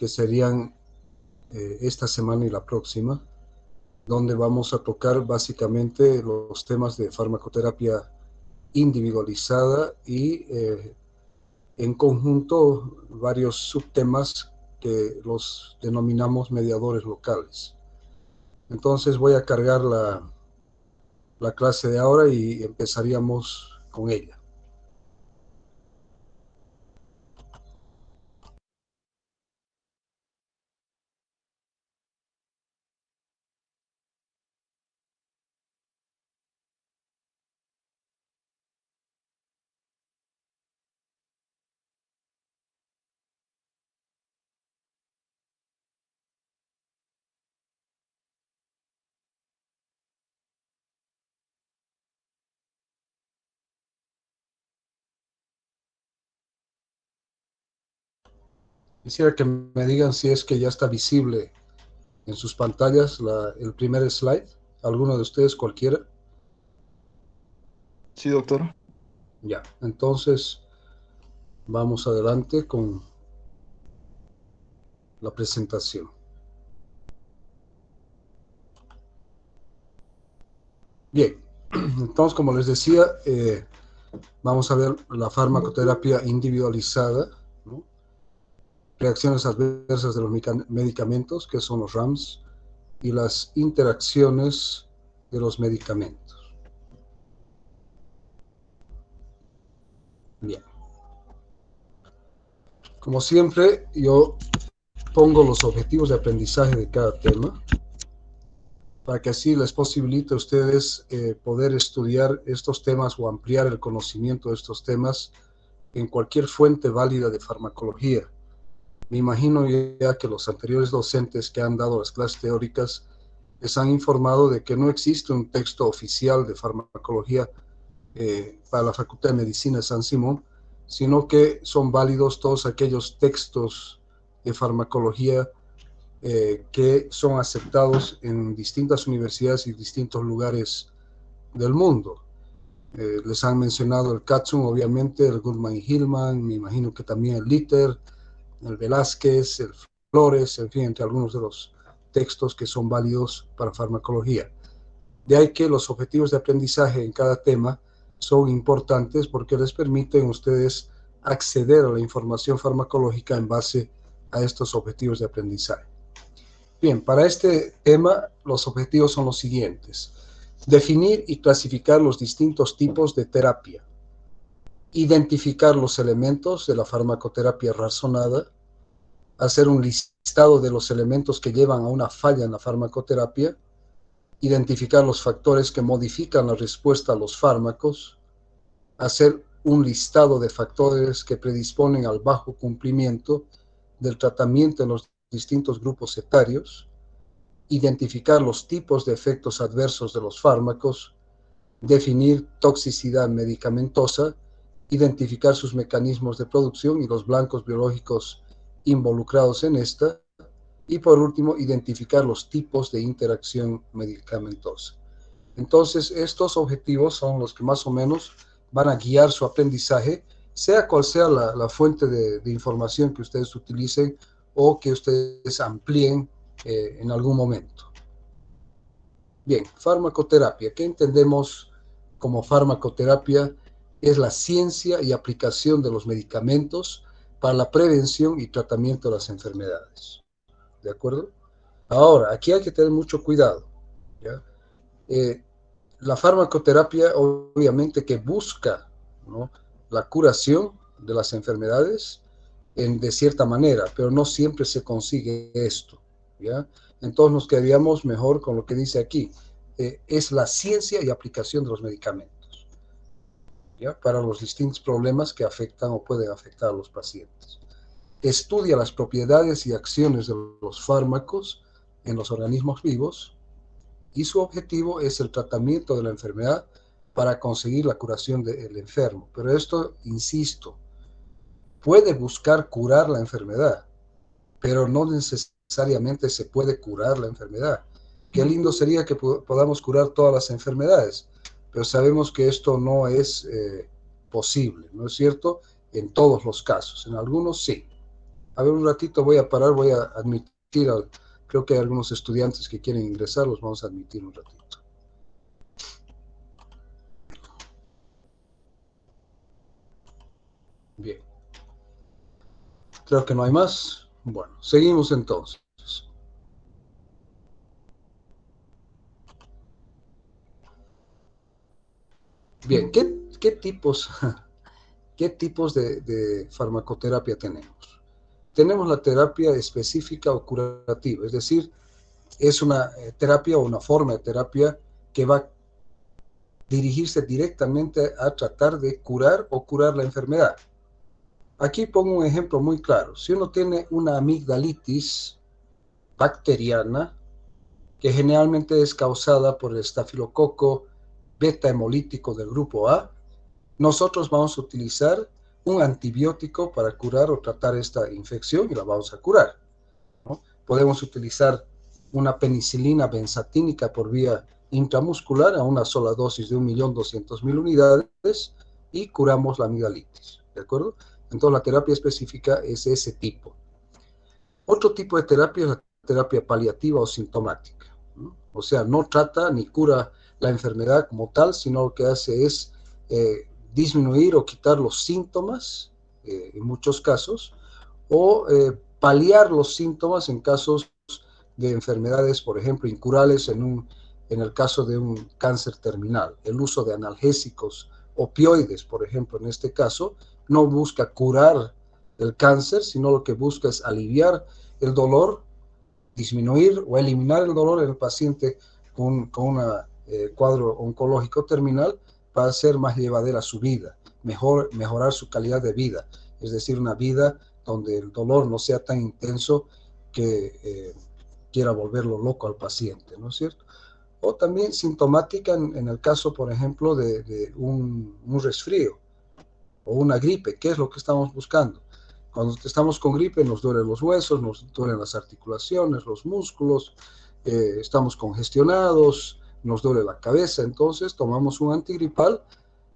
que serían esta semana y la próxima, donde vamos a tocar básicamente los temas de farmacoterapia individualizada y en conjunto varios subtemas que los denominamos mediadores locales. Entonces voy a cargar la clase de ahora y empezaríamos con ella. Quisiera que me digan si es que ya está visible en sus pantallas el primer slide, alguno de ustedes, cualquiera. Sí, doctor. Ya, entonces vamos adelante con la presentación. Bien, entonces como les decía, vamos a ver la farmacoterapia individualizada, ¿no? Reacciones adversas de los medicamentos, que son los RAMS, y las interacciones de los medicamentos. Bien. Como siempre, yo pongo los objetivos de aprendizaje de cada tema para que así les posibilite a ustedes poder estudiar estos temas o ampliar el conocimiento de estos temas en cualquier fuente válida de farmacología. Me imagino ya que los anteriores docentes que han dado las clases teóricas les han informado de que no existe un texto oficial de farmacología para la Facultad de Medicina de San Simón, sino que son válidos todos aquellos textos de farmacología que son aceptados en distintas universidades y distintos lugares del mundo. Les han mencionado el Katzun, obviamente, el Goodman y Hillman, me imagino que también el Litter, el Velázquez, el Flores, en fin, entre algunos de los textos que son válidos para farmacología. De ahí que los objetivos de aprendizaje en cada tema son importantes porque les permiten a ustedes acceder a la información farmacológica en base a estos objetivos de aprendizaje. Bien, para este tema los objetivos son los siguientes: definir y clasificar los distintos tipos de terapia, identificar los elementos de la farmacoterapia razonada, hacer un listado de los elementos que llevan a una falla en la farmacoterapia, identificar los factores que modifican la respuesta a los fármacos, hacer un listado de factores que predisponen al bajo cumplimiento del tratamiento en los distintos grupos etarios, identificar los tipos de efectos adversos de los fármacos, definir toxicidad medicamentosa, identificar sus mecanismos de producción y los blancos biológicos involucrados en esta, y por último, identificar los tipos de interacción medicamentosa. Entonces, estos objetivos son los que más o menos van a guiar su aprendizaje, sea cual sea la fuente de información que ustedes utilicen o que ustedes amplíen en algún momento. Bien, farmacoterapia. ¿Qué entendemos como farmacoterapia? Es la ciencia y aplicación de los medicamentos para la prevención y tratamiento de las enfermedades. ¿De acuerdo? Ahora, aquí hay que tener mucho cuidado, ¿ya? La farmacoterapia obviamente que busca, ¿no?, la curación de las enfermedades de cierta manera, pero no siempre se consigue esto, ¿ya? Entonces nos quedaríamos mejor con lo que dice aquí. Es la ciencia y aplicación de los medicamentos, ¿ya?, para los distintos problemas que afectan o pueden afectar a los pacientes. Estudia las propiedades y acciones de los fármacos en los organismos vivos y su objetivo es el tratamiento de la enfermedad para conseguir la curación del enfermo. Pero esto, insisto, puede buscar curar la enfermedad, pero no necesariamente se puede curar la enfermedad. Qué lindo sería que podamos curar todas las enfermedades, pero sabemos que esto no es posible, ¿no es cierto? En todos los casos, en algunos sí. A ver, un ratito voy a parar, voy a admitir, creo que hay algunos estudiantes que quieren ingresar, los vamos a admitir un ratito. Bien, creo que no hay más. Bueno, seguimos entonces. Bien, qué tipos, qué tipos de farmacoterapia tenemos? Tenemos la terapia específica o curativa, es decir, es una terapia o una forma de terapia que va a dirigirse directamente a tratar de curar o curar la enfermedad. Aquí pongo un ejemplo muy claro. Si uno tiene una amigdalitis bacteriana, que generalmente es causada por el estafilococo beta hemolítico del grupo A, nosotros vamos a utilizar un antibiótico para curar o tratar esta infección y la vamos a curar, ¿no? Podemos utilizar una penicilina benzatínica por vía intramuscular a una sola dosis de 1.200.000 unidades y curamos la amigdalitis, ¿de acuerdo? Entonces la terapia específica es ese tipo. Otro tipo de terapia es la terapia paliativa o sintomática, ¿no? O sea, no trata ni cura la enfermedad como tal, sino lo que hace es disminuir o quitar los síntomas, en muchos casos, o paliar los síntomas en casos de enfermedades, por ejemplo, incurables en el caso de un cáncer terminal. El uso de analgésicos, opioides, por ejemplo, en este caso, no busca curar el cáncer, sino lo que busca es aliviar el dolor, disminuir o eliminar el dolor en el paciente con un cuadro oncológico terminal para hacer más llevadera su vida, mejorar su calidad de vida, es decir, una vida donde el dolor no sea tan intenso que quiera volverlo loco al paciente, ¿no es cierto? O también sintomática en el caso, por ejemplo, de un resfrío o una gripe. ¿Qué es lo que estamos buscando? Cuando estamos con gripe nos duelen los huesos, nos duelen las articulaciones, los músculos, estamos congestionados, nos duele la cabeza, entonces tomamos un antigripal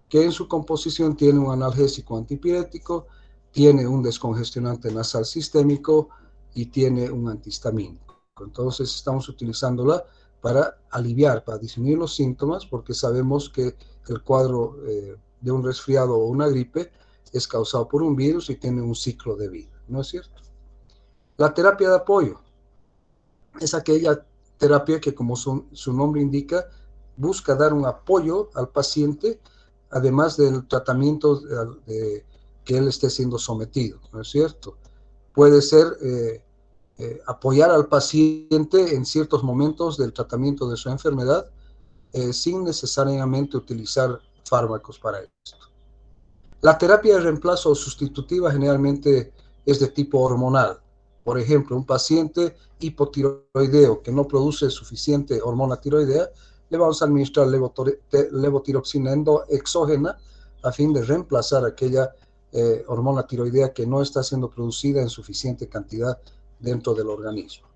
que en su composición tiene un analgésico antipirético, tiene un descongestionante nasal sistémico y tiene un antihistamínico. Entonces estamos utilizándola para aliviar, para disminuir los síntomas, porque sabemos que el cuadro de un resfriado o una gripe es causado por un virus y tiene un ciclo de vida, ¿no es cierto? La terapia de apoyo es aquella terapia que, como su nombre indica, busca dar un apoyo al paciente, además del tratamiento que él esté siendo sometido, ¿no es cierto? Puede ser apoyar al paciente en ciertos momentos del tratamiento de su enfermedad, sin necesariamente utilizar fármacos para esto. La terapia de reemplazo o sustitutiva generalmente es de tipo hormonal. Por ejemplo, un paciente hipotiroideo que no produce suficiente hormona tiroidea, le vamos a administrar levotiroxina exógena a fin de reemplazar aquella hormona tiroidea que no está siendo producida en suficiente cantidad dentro del organismo.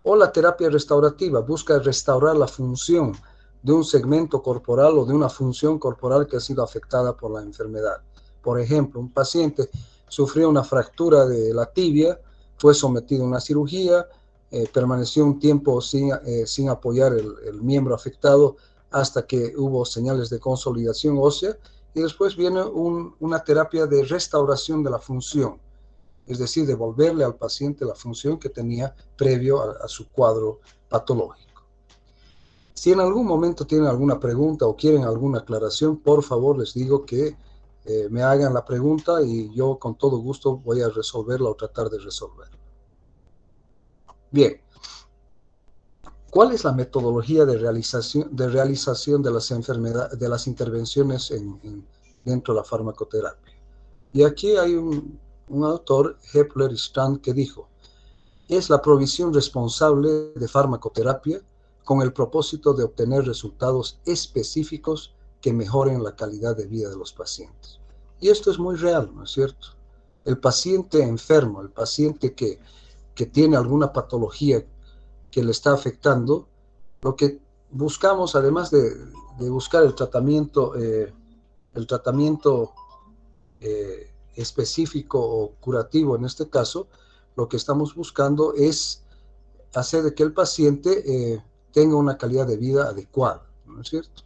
O la terapia restaurativa busca restaurar la función de un segmento corporal o de una función corporal que ha sido afectada por la enfermedad. Por ejemplo, un paciente sufrió una fractura de la tibia, fue sometido a una cirugía, permaneció un tiempo sin apoyar el miembro afectado hasta que hubo señales de consolidación ósea, y después viene una terapia de restauración de la función, es decir, devolverle al paciente la función que tenía previo a su cuadro patológico. Si en algún momento tienen alguna pregunta o quieren alguna aclaración, por favor les digo que me hagan la pregunta y yo con todo gusto voy a resolverla o tratar de resolverla. Bien, ¿cuál es la metodología de realización de las enfermedades, de las intervenciones dentro de la farmacoterapia? Y aquí hay un autor, Hepler y Strand, que dijo: es la provisión responsable de farmacoterapia con el propósito de obtener resultados específicos que mejoren la calidad de vida de los pacientes. Y esto es muy real, ¿no es cierto? El paciente enfermo, el paciente que tiene alguna patología que le está afectando, lo que buscamos, además de buscar el tratamiento específico o curativo en este caso, lo que estamos buscando es hacer de que el paciente tenga una calidad de vida adecuada, ¿no es cierto?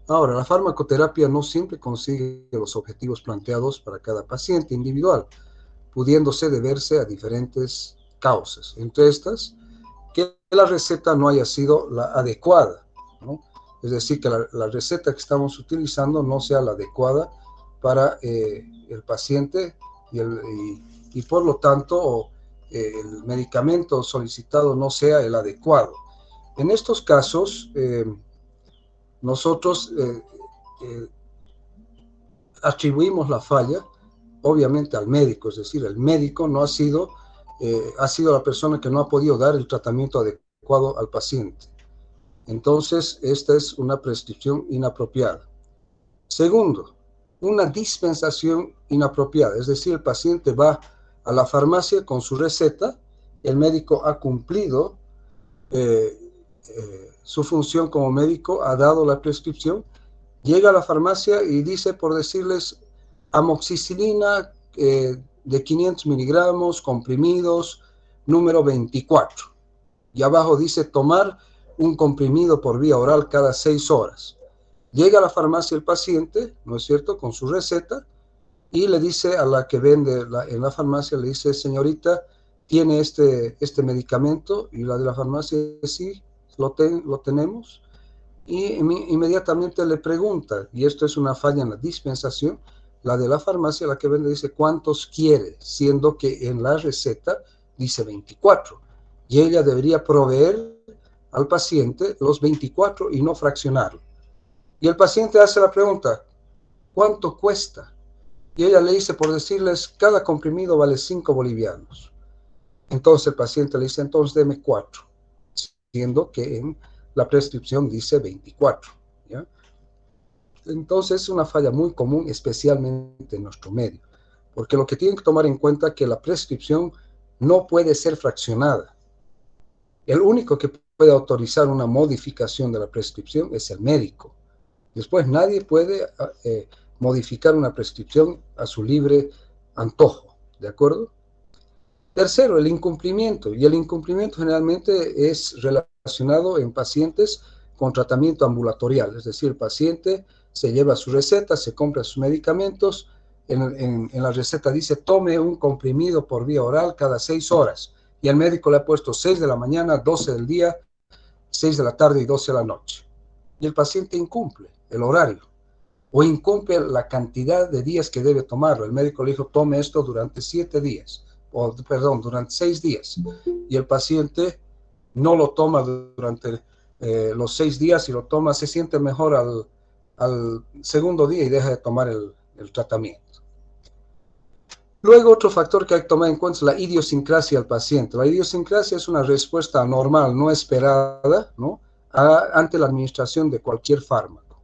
Ahora, la farmacoterapia no siempre consigue los objetivos planteados para cada paciente individual, pudiéndose deberse a diferentes causas. Entre estas, que la receta no haya sido la adecuada, ¿no? Es decir, que la receta que estamos utilizando no sea la adecuada para el paciente y por lo tanto el medicamento solicitado no sea el adecuado. En estos casos, nosotros atribuimos la falla, obviamente, al médico, es decir, el médico no ha sido la persona que no ha podido dar el tratamiento adecuado al paciente. Entonces, esta es una prescripción inapropiada. Segundo, una dispensación inapropiada, es decir, el paciente va a la farmacia con su receta, el médico ha cumplido su función como médico, ha dado la prescripción, llega a la farmacia y dice, por decirles, amoxicilina de 500 miligramos, comprimidos, número 24. Y abajo dice tomar un comprimido por vía oral cada 6 horas. Llega a la farmacia el paciente, ¿no es cierto?, con su receta, y le dice a la que vende en la farmacia, le dice, señorita, ¿tiene este medicamento? Y la de la farmacia dice, sí, lo tenemos. Y inmediatamente le pregunta, y esto es una falla en la dispensación, la de la farmacia, la que vende, dice, ¿cuántos quiere? Siendo que en la receta dice 24. Y ella debería proveer al paciente los 24 y no fraccionarlo. Y el paciente hace la pregunta, ¿cuánto cuesta? Y ella le dice, por decirles, cada comprimido vale 5 bolivianos. Entonces el paciente le dice, entonces deme 4, siendo que en la prescripción dice 24. ¿Ya? Entonces es una falla muy común, especialmente en nuestro medio, porque lo que tienen que tomar en cuenta es que la prescripción no puede ser fraccionada. El único que puede autorizar una modificación de la prescripción es el médico. Después nadie puede modificar una prescripción a su libre antojo, ¿de acuerdo? Tercero, el incumplimiento. Y el incumplimiento generalmente es relacionado en pacientes con tratamiento ambulatorial. Es decir, el paciente se lleva su receta, se compra sus medicamentos. En la receta dice, tome un comprimido por vía oral cada 6 horas. Y el médico le ha puesto 6 de la mañana, 12 del día, 6 de la tarde y 12 de la noche. Y el paciente incumple el horario o incumple la cantidad de días que debe tomarlo. El médico le dijo, tome esto durante 7 días, durante 6 días. Y el paciente no lo toma durante los 6 días y lo toma, se siente mejor al segundo día y deja de tomar el tratamiento. Luego, otro factor que hay que tomar en cuenta es la idiosincrasia del paciente. La idiosincrasia es una respuesta anormal, no esperada, ¿no?, ante la administración de cualquier fármaco.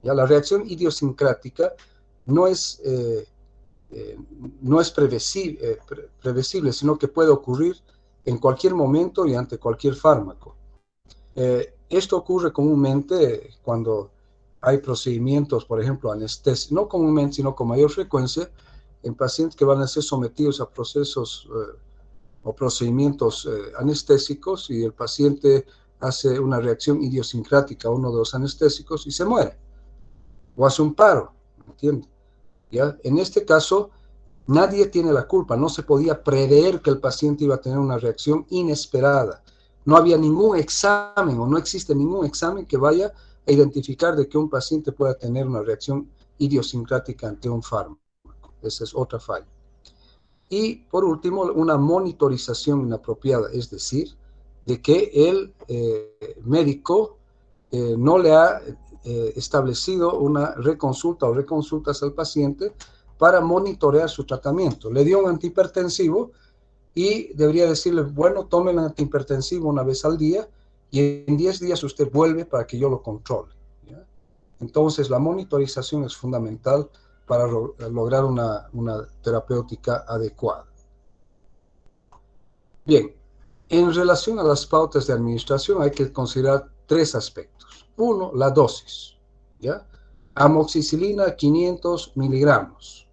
¿Ya? La reacción idiosincrática no es previsible, sino que puede ocurrir en cualquier momento y ante cualquier fármaco. Esto ocurre comúnmente cuando hay procedimientos, por ejemplo, anestesia, no comúnmente, sino con mayor frecuencia, en pacientes que van a ser sometidos a procesos o procedimientos anestésicos y el paciente hace una reacción idiosincrática a uno de los anestésicos y se muere, o hace un paro, ¿entiende? ¿Ya? En este caso, nadie tiene la culpa, no se podía prever que el paciente iba a tener una reacción inesperada. No había ningún examen o no existe ningún examen que vaya a identificar de que un paciente pueda tener una reacción idiosincrática ante un fármaco. Esa es otra falla. Y por último, una monitorización inapropiada, es decir, de que el médico no le ha establecido una reconsulta o reconsultas al paciente para monitorear su tratamiento. Le dio un antihipertensivo y debería decirle, bueno, tome el antihipertensivo una vez al día y en 10 días usted vuelve para que yo lo controle. ¿Ya? Entonces, la monitorización es fundamental para lograr una terapéutica adecuada. Bien, en relación a las pautas de administración hay que considerar 3 aspectos. Uno, la dosis. ¿Ya? Amoxicilina 500 miligramos,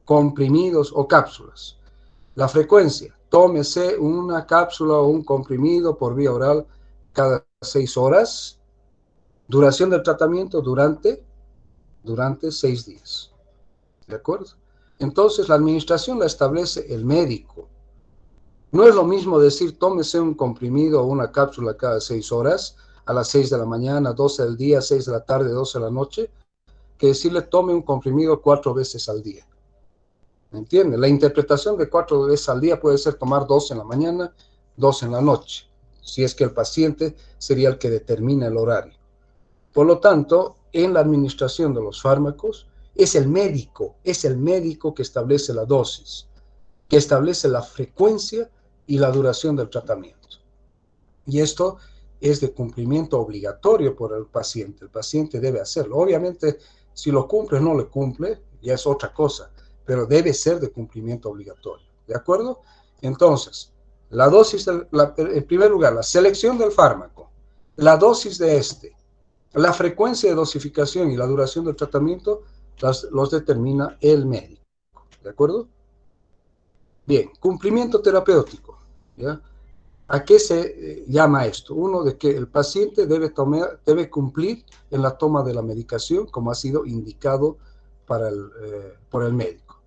comprimidos o cápsulas. La frecuencia, tómese una cápsula o un comprimido por vía oral cada 6 horas. Duración del tratamiento durante 6 días. ¿De acuerdo? Entonces, la administración la establece el médico. No es lo mismo decir, tómese un comprimido o una cápsula cada 6 horas, a las 6 de la mañana, 12 del día, 6 de la tarde, 12 de la noche, que decirle, tome un comprimido 4 veces al día. ¿Me entiende? La interpretación de 4 veces al día puede ser tomar 2 en la mañana, 2 en la noche, si es que el paciente sería el que determina el horario. Por lo tanto, en la administración de los fármacos, es el médico que establece la dosis, que establece la frecuencia y la duración del tratamiento. Y esto es de cumplimiento obligatorio por el paciente. El paciente debe hacerlo. Obviamente, si lo cumple o no lo cumple, ya es otra cosa, pero debe ser de cumplimiento obligatorio. ¿De acuerdo? Entonces, la dosis, en primer lugar, la selección del fármaco, la dosis de este, la frecuencia de dosificación y la duración del tratamiento los determina el médico. ¿De acuerdo? Bien, cumplimiento terapéutico. ¿Ya? ¿A qué se llama esto? Uno, de que el paciente debe cumplir en la toma de la medicación como ha sido indicado por el médico.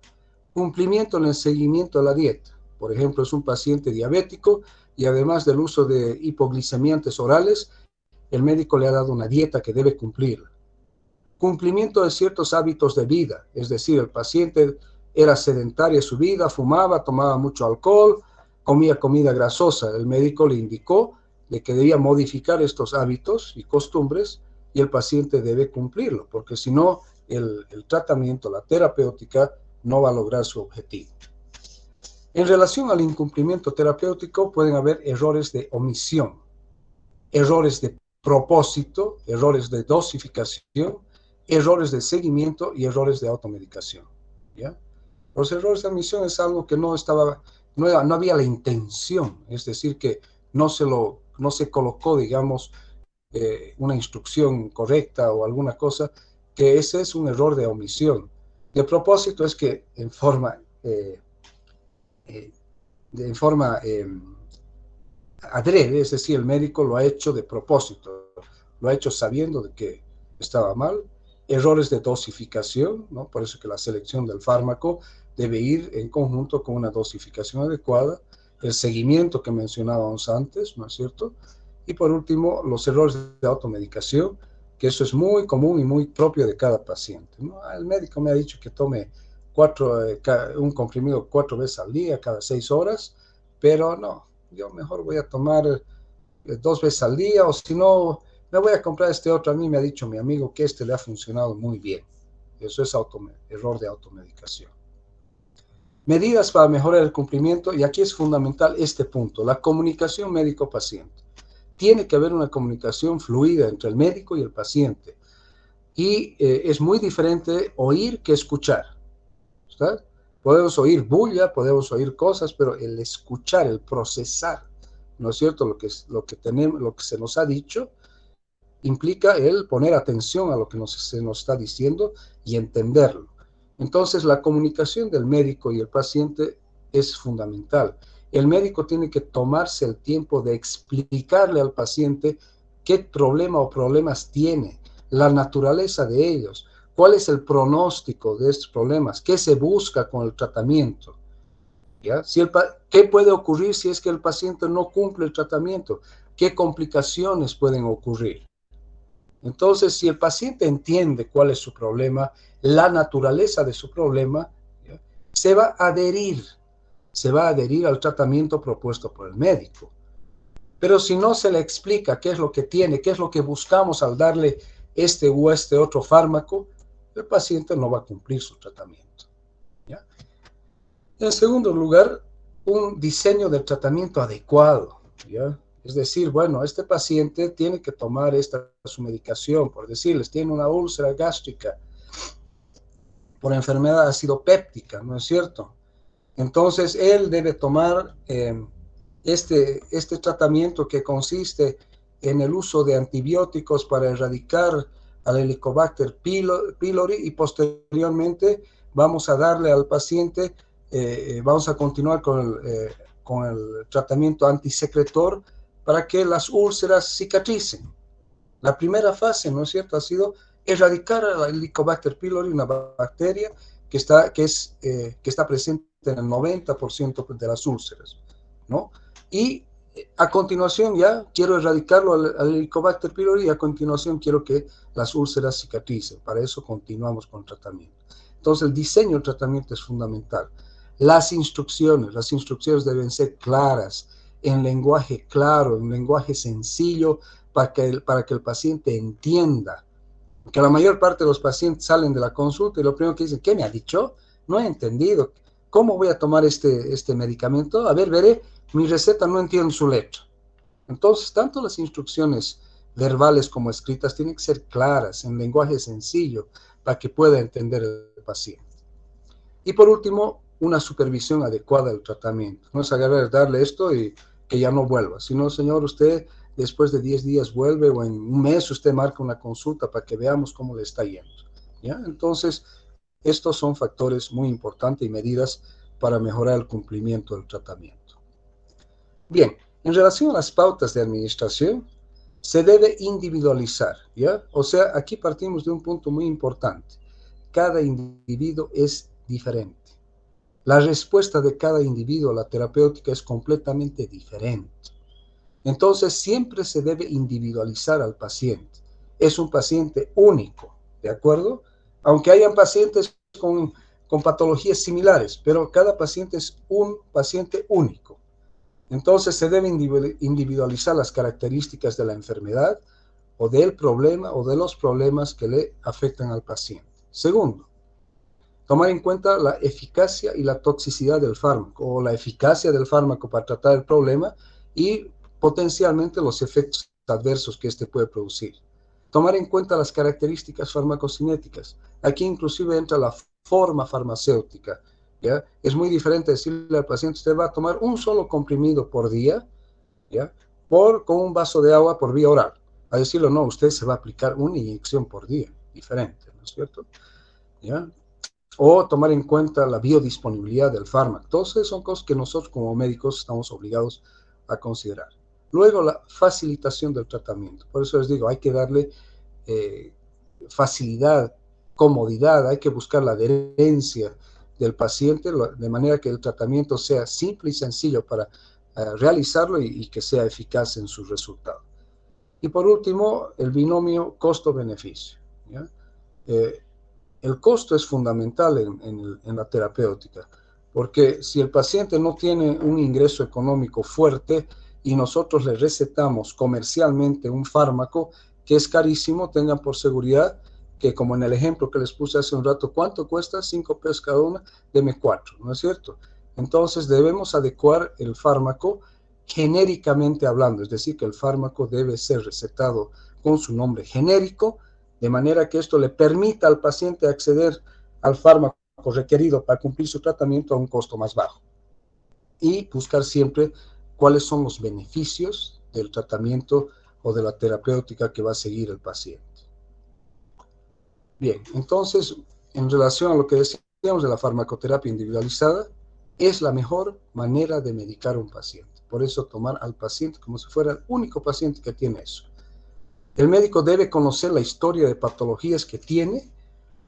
Cumplimiento en el seguimiento de la dieta. Por ejemplo, es un paciente diabético y además del uso de hipoglicemiantes orales, el médico le ha dado una dieta que debe cumplir. Cumplimiento de ciertos hábitos de vida, es decir, el paciente era sedentario en su vida, fumaba, tomaba mucho alcohol, comía comida grasosa. El médico le indicó de que debía modificar estos hábitos y costumbres y el paciente debe cumplirlo, porque si no, el tratamiento, la terapéutica, no va a lograr su objetivo. En relación al incumplimiento terapéutico pueden haber errores de omisión, errores de propósito, errores de dosificación, errores de seguimiento y errores de automedicación. ¿Ya? Los errores de omisión es algo que no había la intención, es decir, que no se colocó, digamos, una instrucción correcta o alguna cosa, que ese es un error de omisión. De propósito es que en forma adrede, es decir, el médico lo ha hecho de propósito, lo ha hecho sabiendo de que estaba mal. Errores de dosificación, ¿no? Por eso que la selección del fármaco debe ir en conjunto con una dosificación adecuada, el seguimiento que mencionábamos antes, ¿no es cierto? Y por último, los errores de automedicación, que eso es muy común y muy propio de cada paciente, ¿no? El médico me ha dicho que tome un comprimido 4 veces al día, cada 6 horas, pero no, yo mejor voy a tomar 2 veces al día, o si no, me voy a comprar este otro. A mí me ha dicho mi amigo que este le ha funcionado muy bien. Eso es error de automedicación. Medidas para mejorar el cumplimiento, y aquí es fundamental este punto, la comunicación médico-paciente. Tiene que haber una comunicación fluida entre el médico y el paciente. Y es muy diferente oír que escuchar. ¿Está? Podemos oír bulla, podemos oír cosas, pero el escuchar, el procesar, ¿no es cierto? Lo que se nos ha dicho, implica el poner atención a lo que se nos está diciendo y entenderlo. Entonces, la comunicación del médico y el paciente es fundamental. El médico tiene que tomarse el tiempo de explicarle al paciente qué problema o problemas tiene, la naturaleza de ellos, cuál es el pronóstico de estos problemas, qué se busca con el tratamiento. ¿Ya? ¿Qué puede ocurrir si es que el paciente no cumple el tratamiento? ¿Qué complicaciones pueden ocurrir? Entonces, si el paciente entiende cuál es su problema, la naturaleza de su problema, ¿ya? se va a adherir al tratamiento propuesto por el médico. Pero si no se le explica qué es lo que tiene, qué es lo que buscamos al darle este u este otro fármaco, el paciente no va a cumplir su tratamiento. ¿Ya? En segundo lugar, un diseño del tratamiento adecuado. ¿Ya? Es decir, bueno, este paciente tiene que tomar su medicación, por decirles, tiene una úlcera gástrica por enfermedad ácido péptica, ¿no es cierto? Entonces, él debe tomar este tratamiento que consiste en el uso de antibióticos para erradicar al Helicobacter pylori y posteriormente vamos a darle al paciente vamos a continuar con el tratamiento antisecretor para que las úlceras cicatricen. La primera fase, ¿no es cierto?, ha sido erradicar a la Helicobacter pylori, una bacteria que está presente en el 90% de las úlceras, ¿no? Y a continuación ya quiero erradicarlo al Helicobacter pylori y a continuación quiero que las úlceras cicatricen. Para eso continuamos con el tratamiento. Entonces el diseño del tratamiento es fundamental. Las instrucciones deben ser claras, en lenguaje claro, en lenguaje sencillo, para que el paciente entienda. Que la mayor parte de los pacientes salen de la consulta y lo primero que dicen, ¿qué me ha dicho? No he entendido. ¿Cómo voy a tomar este medicamento? A ver, veré, mi receta no entiendo su letra. Entonces, tanto las instrucciones verbales como escritas tienen que ser claras, en lenguaje sencillo, para que pueda entender el paciente. Y por último, una supervisión adecuada del tratamiento. No es agarrar, darle esto y que ya no vuelva, sino, señor, usted después de 10 días vuelve o en un mes usted marca una consulta para que veamos cómo le está yendo. ¿Ya? Entonces, estos son factores muy importantes y medidas para mejorar el cumplimiento del tratamiento. Bien, en relación a las pautas de administración, se debe individualizar, ¿ya? O sea, aquí partimos de un punto muy importante. Cada individuo es diferente. La respuesta de cada individuo a la terapéutica es completamente diferente. Entonces, siempre se debe individualizar al paciente. Es un paciente único, ¿de acuerdo? Aunque hayan pacientes con patologías similares, pero cada paciente es un paciente único. Entonces, se debe individualizar las características de la enfermedad o del problema o de los problemas que le afectan al paciente. Segundo, tomar en cuenta la eficacia y la toxicidad del fármaco, o la eficacia del fármaco para tratar el problema y potencialmente los efectos adversos que este puede producir. Tomar en cuenta las características farmacocinéticas. Aquí inclusive entra la forma farmacéutica, ¿ya? Es muy diferente decirle al paciente, usted va a tomar un solo comprimido por día, ¿ya? Con un vaso de agua por vía oral. A decirlo, no, usted se va a aplicar una inyección por día, diferente, ¿no es cierto? ¿Ya? O tomar en cuenta la biodisponibilidad del fármaco. Entonces son cosas que nosotros como médicos estamos obligados a considerar. Luego, la facilitación del tratamiento. Por eso les digo, hay que darle facilidad, comodidad, hay que buscar la adherencia del paciente de manera que el tratamiento sea simple y sencillo para realizarlo y que sea eficaz en sus resultados. Y por último, el binomio costo-beneficio. ¿Ya? El costo es fundamental en la terapéutica, porque si el paciente no tiene un ingreso económico fuerte y nosotros le recetamos comercialmente un fármaco que es carísimo, tengan por seguridad que, como en el ejemplo que les puse hace un rato, ¿cuánto cuesta? 5 pesos cada una, deme 4, ¿no es cierto? Entonces debemos adecuar el fármaco genéricamente hablando, es decir, que el fármaco debe ser recetado con su nombre genérico, de manera que esto le permita al paciente acceder al fármaco requerido para cumplir su tratamiento a un costo más bajo. Y buscar siempre cuáles son los beneficios del tratamiento o de la terapéutica que va a seguir el paciente. Bien, entonces, en relación a lo que decíamos de la farmacoterapia individualizada, es la mejor manera de medicar a un paciente. Por eso tomar al paciente como si fuera el único paciente que tiene eso. El médico debe conocer la historia de patologías que tiene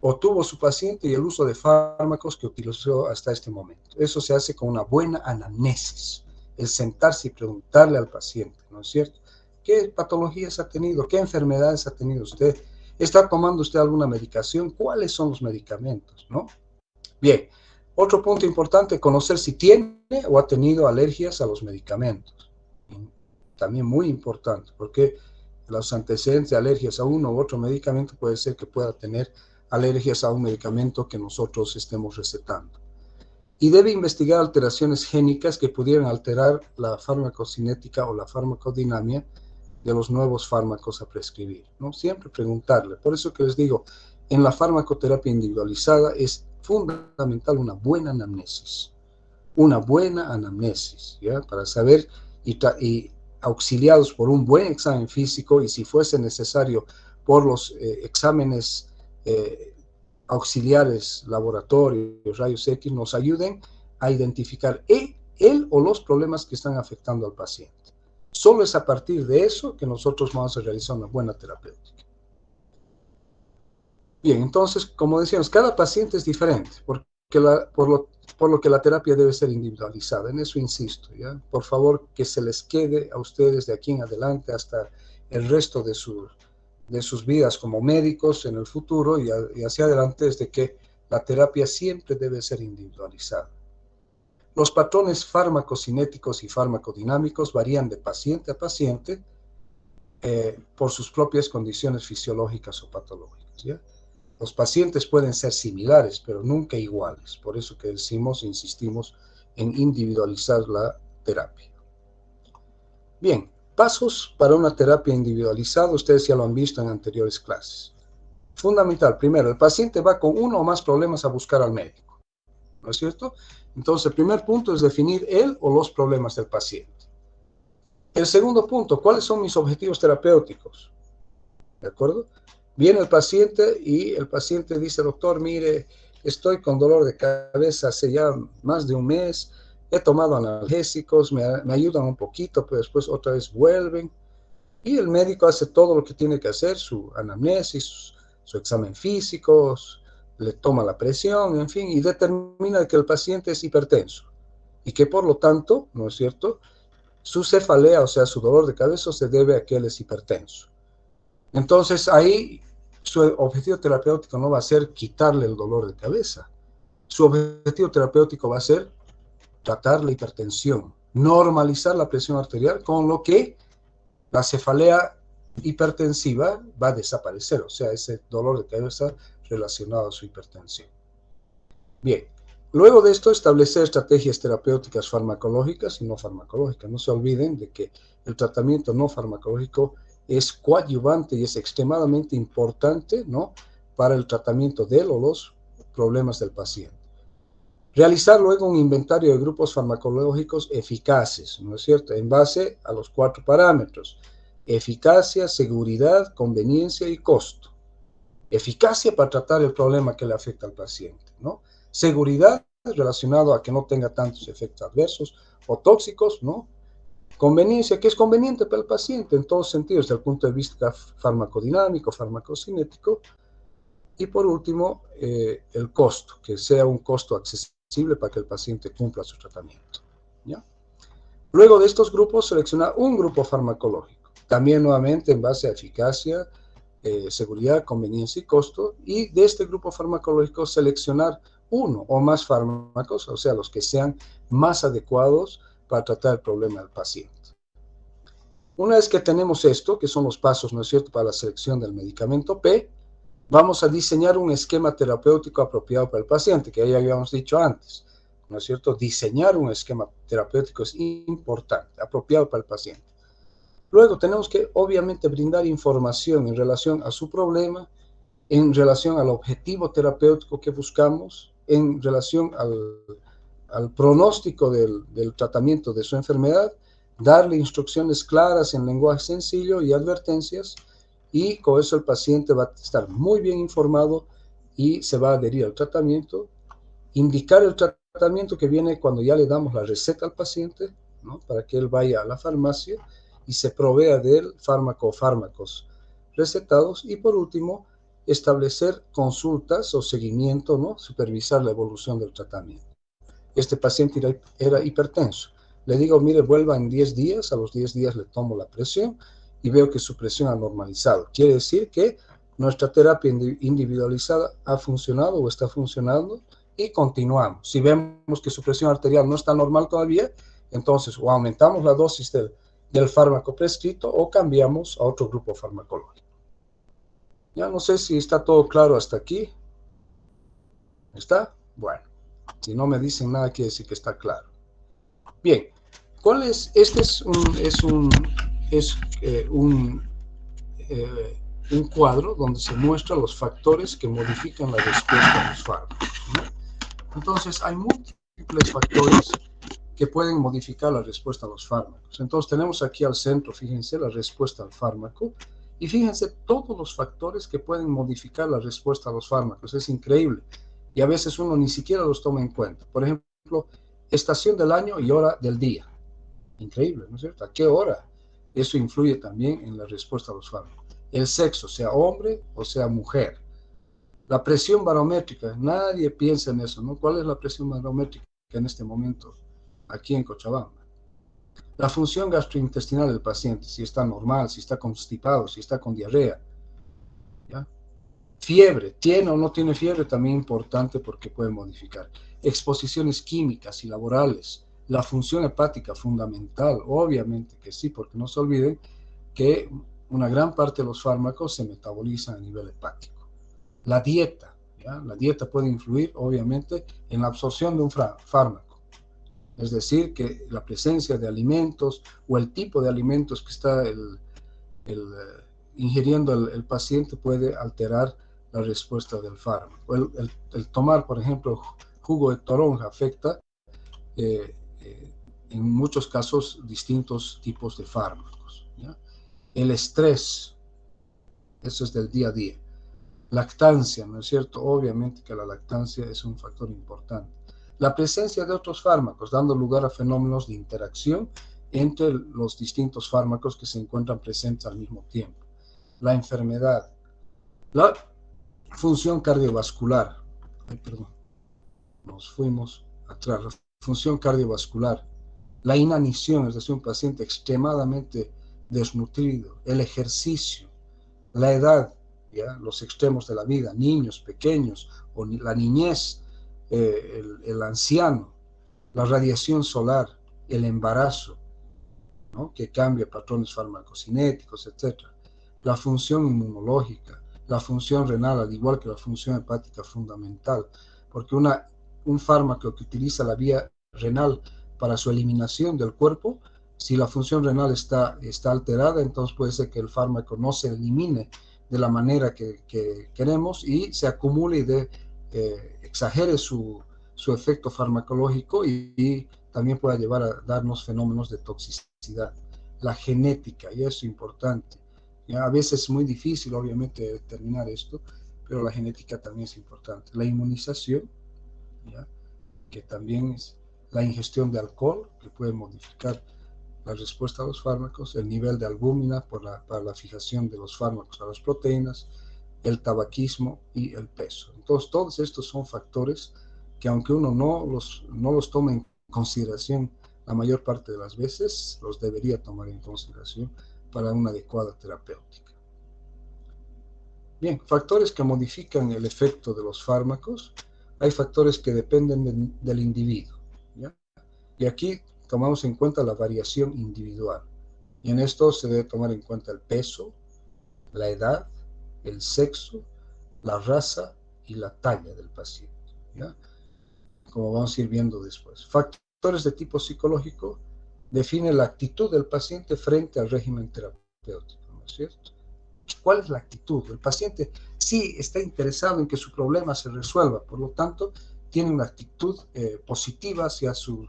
o tuvo su paciente y el uso de fármacos que utilizó hasta este momento. Eso se hace con una buena anamnesis, el sentarse y preguntarle al paciente, ¿no es cierto? ¿Qué patologías ha tenido? ¿Qué enfermedades ha tenido usted? ¿Está tomando usted alguna medicación? ¿Cuáles son los medicamentos? ¿No? Bien, otro punto importante, conocer si tiene o ha tenido alergias a los medicamentos. También muy importante, porque los antecedentes de alergias a uno u otro medicamento puede ser que pueda tener alergias a un medicamento que nosotros estemos recetando. Y debe investigar alteraciones génicas que pudieran alterar la farmacocinética o la farmacodinamia de los nuevos fármacos a prescribir, ¿no? Siempre preguntarle. Por eso que les digo, en la farmacoterapia individualizada es fundamental una buena anamnesis. Una buena anamnesis, ¿ya? Para saber y auxiliados por un buen examen físico y si fuese necesario por los exámenes auxiliares, laboratorios, rayos X, nos ayuden a identificar él o los problemas que están afectando al paciente. Solo es a partir de eso que nosotros vamos a realizar una buena terapéutica. Bien, entonces, como decíamos, cada paciente es diferente, por lo que la terapia debe ser individualizada. En eso insisto, ¿ya? Por favor, que se les quede a ustedes de aquí en adelante hasta el resto de sus vidas como médicos en el futuro y hacia adelante, es de que la terapia siempre debe ser individualizada. Los patrones farmacocinéticos y farmacodinámicos varían de paciente a paciente por sus propias condiciones fisiológicas o patológicas, ¿ya? Los pacientes pueden ser similares, pero nunca iguales. Por eso que insistimos en individualizar la terapia. Bien, pasos para una terapia individualizada, ustedes ya lo han visto en anteriores clases. Fundamental, primero, el paciente va con uno o más problemas a buscar al médico, ¿no es cierto? Entonces, el primer punto es definir él o los problemas del paciente. El segundo punto, ¿cuáles son mis objetivos terapéuticos? ¿De acuerdo? Viene el paciente y el paciente dice, doctor, mire, estoy con dolor de cabeza hace ya más de un mes, he tomado analgésicos, me ayudan un poquito, pero después otra vez vuelven. Y el médico hace todo lo que tiene que hacer, su anamnesis, su examen físico, le toma la presión, en fin, y determina que el paciente es hipertenso y que por lo tanto, ¿no es cierto?, su cefalea, o sea, su dolor de cabeza, se debe a que él es hipertenso. Entonces ahí su objetivo terapéutico no va a ser quitarle el dolor de cabeza. Su objetivo terapéutico va a ser tratar la hipertensión, normalizar la presión arterial, con lo que la cefalea hipertensiva va a desaparecer, o sea, ese dolor de cabeza relacionado a su hipertensión. Bien, luego de esto, establecer estrategias terapéuticas farmacológicas y no farmacológicas. No se olviden de que el tratamiento no farmacológico es coadyuvante y es extremadamente importante, ¿no?, para el tratamiento de los problemas del paciente. Realizar luego un inventario de grupos farmacológicos eficaces, ¿no es cierto?, en base a los 4 parámetros: eficacia, seguridad, conveniencia y costo. Eficacia para tratar el problema que le afecta al paciente, ¿no? Seguridad relacionado a que no tenga tantos efectos adversos o tóxicos, ¿no? Conveniencia, que es conveniente para el paciente en todos sentidos, desde el punto de vista farmacodinámico, farmacocinético. Y por último, el costo, que sea un costo accesible para que el paciente cumpla su tratamiento, ¿ya? Luego de estos grupos, seleccionar un grupo farmacológico, también nuevamente en base a eficacia, seguridad, conveniencia y costo, y de este grupo farmacológico seleccionar uno o más fármacos, o sea, los que sean más adecuados para tratar el problema del paciente. Una vez que tenemos esto, que son los pasos, ¿no es cierto?, para la selección del medicamento P, vamos a diseñar un esquema terapéutico apropiado para el paciente, que ya habíamos dicho antes, ¿no es cierto? Diseñar un esquema terapéutico es importante, apropiado para el paciente. Luego tenemos que, obviamente, brindar información en relación a su problema, en relación al objetivo terapéutico que buscamos, en relación al pronóstico del tratamiento de su enfermedad, darle instrucciones claras en lenguaje sencillo y advertencias, y con eso el paciente va a estar muy bien informado y se va a adherir al tratamiento. Indicar el tratamiento que viene cuando ya le damos la receta al paciente, ¿no?, para que él vaya a la farmacia y se provea del fármaco o fármacos recetados. Y por último, establecer consultas o seguimiento, ¿no?, supervisar la evolución del tratamiento. Este paciente era hipertenso. Le digo, mire, vuelva en 10 días, a los 10 días le tomo la presión y veo que su presión ha normalizado. Quiere decir que nuestra terapia individualizada ha funcionado o está funcionando, y continuamos. Si vemos que su presión arterial no está normal todavía, entonces o aumentamos la dosis del fármaco prescrito o cambiamos a otro grupo farmacológico. Ya no sé si está todo claro hasta aquí. ¿Está? Bueno, si no me dicen nada, quiere decir que está claro. Bien, este es un cuadro donde se muestran los factores que modifican la respuesta a los fármacos, ¿no? Entonces, hay múltiples factores que pueden modificar la respuesta a los fármacos. Entonces, tenemos aquí al centro, fíjense, la respuesta al fármaco, y fíjense todos los factores que pueden modificar la respuesta a los fármacos. Es increíble, y a veces uno ni siquiera los toma en cuenta. Por ejemplo, estación del año y hora del día. Increíble, ¿no es cierto? ¿A qué hora? Eso influye también en la respuesta a los fármacos. El sexo, sea hombre o sea mujer. La presión barométrica, nadie piensa en eso, ¿no? ¿Cuál es la presión barométrica en este momento aquí en Cochabamba? La función gastrointestinal del paciente, si está normal, si está constipado, si está con diarrea, ¿ya? Fiebre, tiene o no tiene fiebre, también importante porque puede modificar. Exposiciones químicas y laborales, la función hepática fundamental, obviamente que sí, porque no se olviden que una gran parte de los fármacos se metabolizan a nivel hepático. La dieta, ¿ya? La dieta puede influir, obviamente, en la absorción de un fármaco. Es decir, que la presencia de alimentos o el tipo de alimentos que está ingiriendo el paciente puede alterar la respuesta del fármaco. El tomar, por ejemplo, jugo de toronja afecta eh, eh, en muchos casos distintos tipos de fármacos, ¿ya? El estrés, eso es del día a día. Lactancia, ¿no es cierto? Obviamente que la lactancia es un factor importante. La presencia de otros fármacos, dando lugar a fenómenos de interacción entre los distintos fármacos que se encuentran presentes al mismo tiempo. La enfermedad, la función cardiovascular, ay, perdón, nos fuimos atrás, la función cardiovascular, la inanición, es decir, un paciente extremadamente desnutrido, el ejercicio, la edad, ¿ya? Los extremos de la vida, niños pequeños o la niñez, el anciano, la radiación solar, el embarazo, ¿no? Que cambia patrones farmacocinéticos, etc. La función inmunológica, la función renal, al igual que la función hepática fundamental, porque un fármaco que utiliza la vía renal para su eliminación del cuerpo, si la función renal está alterada, entonces puede ser que el fármaco no se elimine de la manera que queremos y se acumule y exagere su efecto farmacológico y también pueda llevar a darnos fenómenos de toxicidad. La genética, y eso es importante. ¿Ya? A veces es muy difícil, obviamente, determinar esto, pero la genética también es importante. La inmunización, ¿ya? Que también es la ingestión de alcohol, que puede modificar la respuesta a los fármacos, el nivel de albúmina para la fijación de los fármacos a las proteínas, el tabaquismo y el peso. Entonces, todos estos son factores que aunque uno no los tome en consideración la mayor parte de las veces, los debería tomar en consideración para una adecuada terapéutica. Bien, factores que modifican el efecto de los fármacos. Hay factores que dependen del individuo, ¿ya? Y aquí tomamos en cuenta la variación individual. Y en esto se debe tomar en cuenta el peso, la edad, el sexo, la raza y la talla del paciente, ¿ya? Como vamos a ir viendo después. Factores de tipo psicológico definen la actitud del paciente frente al régimen terapéutico, ¿no es cierto? ¿Cuál es la actitud? El paciente sí está interesado en que su problema se resuelva, por lo tanto, tiene una actitud positiva hacia su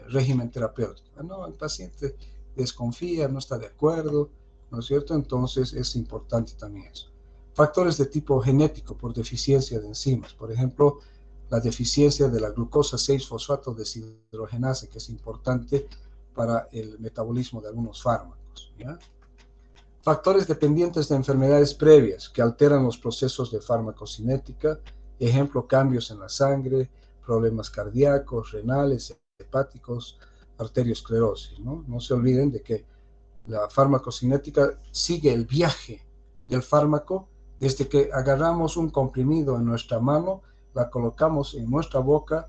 régimen terapéutico. No, el paciente desconfía, no está de acuerdo, ¿no es cierto? Entonces es importante también eso. Factores de tipo genético por deficiencia de enzimas, por ejemplo, la deficiencia de la glucosa 6-fosfato deshidrogenasa, que es importante para el metabolismo de algunos fármacos, ¿ya? Factores dependientes de enfermedades previas que alteran los procesos de farmacocinética, ejemplo, cambios en la sangre, problemas cardíacos, renales, hepáticos, arteriosclerosis, ¿no? No se olviden de que la farmacocinética sigue el viaje del fármaco desde que agarramos un comprimido en nuestra mano, la colocamos en nuestra boca,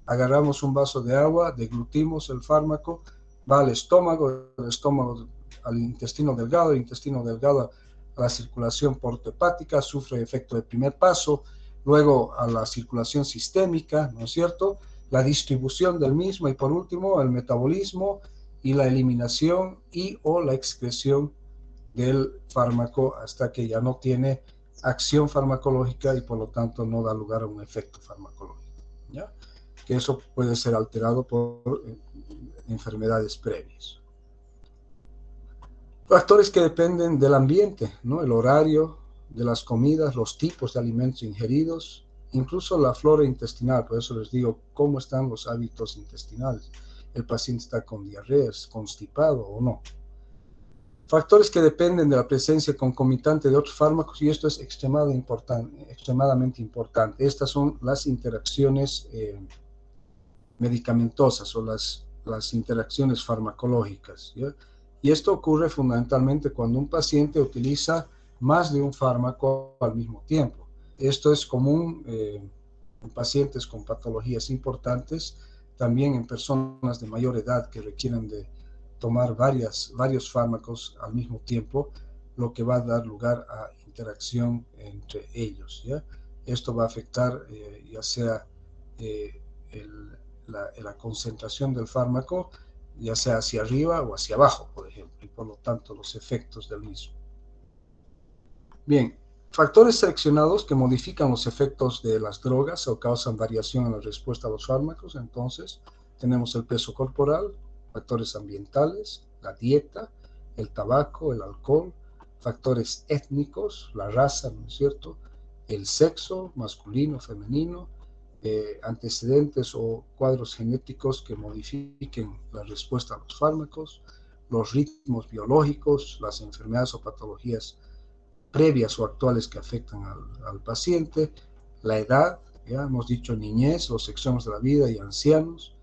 agarramos un vaso de agua, deglutimos el fármaco, va al estómago, el estómago al intestino delgado, el intestino delgado a la circulación portohepática, sufre efecto de primer paso, luego a la circulación sistémica, ¿no es cierto? La distribución del mismo y por último el metabolismo y la eliminación y o la excreción del fármaco hasta que ya no tiene acción farmacológica y por lo tanto no da lugar a un efecto farmacológico, ¿ya? Que eso puede ser alterado por enfermedades previas. Factores que dependen del ambiente, ¿no? El horario de las comidas, los tipos de alimentos ingeridos incluso la flora intestinal. Por eso les digo, ¿cómo están los hábitos intestinales? ¿El paciente está con diarrea, es constipado o no? Factores que dependen de la presencia concomitante de otros fármacos, y esto es extremadamente importante. Estas son las interacciones medicamentosas o las interacciones farmacológicas, ¿ya? Y esto ocurre fundamentalmente cuando un paciente utiliza más de un fármaco al mismo tiempo. Esto es común en pacientes con patologías importantes, también en personas de mayor edad que requieren de tomar varios fármacos al mismo tiempo, lo que va a dar lugar a interacción entre ellos, ¿ya? Esto va a afectar ya sea el, la concentración del fármaco, ya sea hacia arriba o hacia abajo, por ejemplo, y por lo tanto los efectos del mismo. Bien, factores seleccionados que modifican los efectos de las drogas o causan variación en la respuesta a los fármacos. Entonces, tenemos el peso corporal, factores ambientales, la dieta, el tabaco, el alcohol, factores étnicos, la raza, ¿no es cierto? El sexo, masculino, femenino, antecedentes o cuadros genéticos que modifiquen la respuesta a los fármacos, los ritmos biológicos, las enfermedades o patologías previas o actuales que afectan al paciente, la edad, ya hemos dicho niñez, los extremos de la vida y ancianos,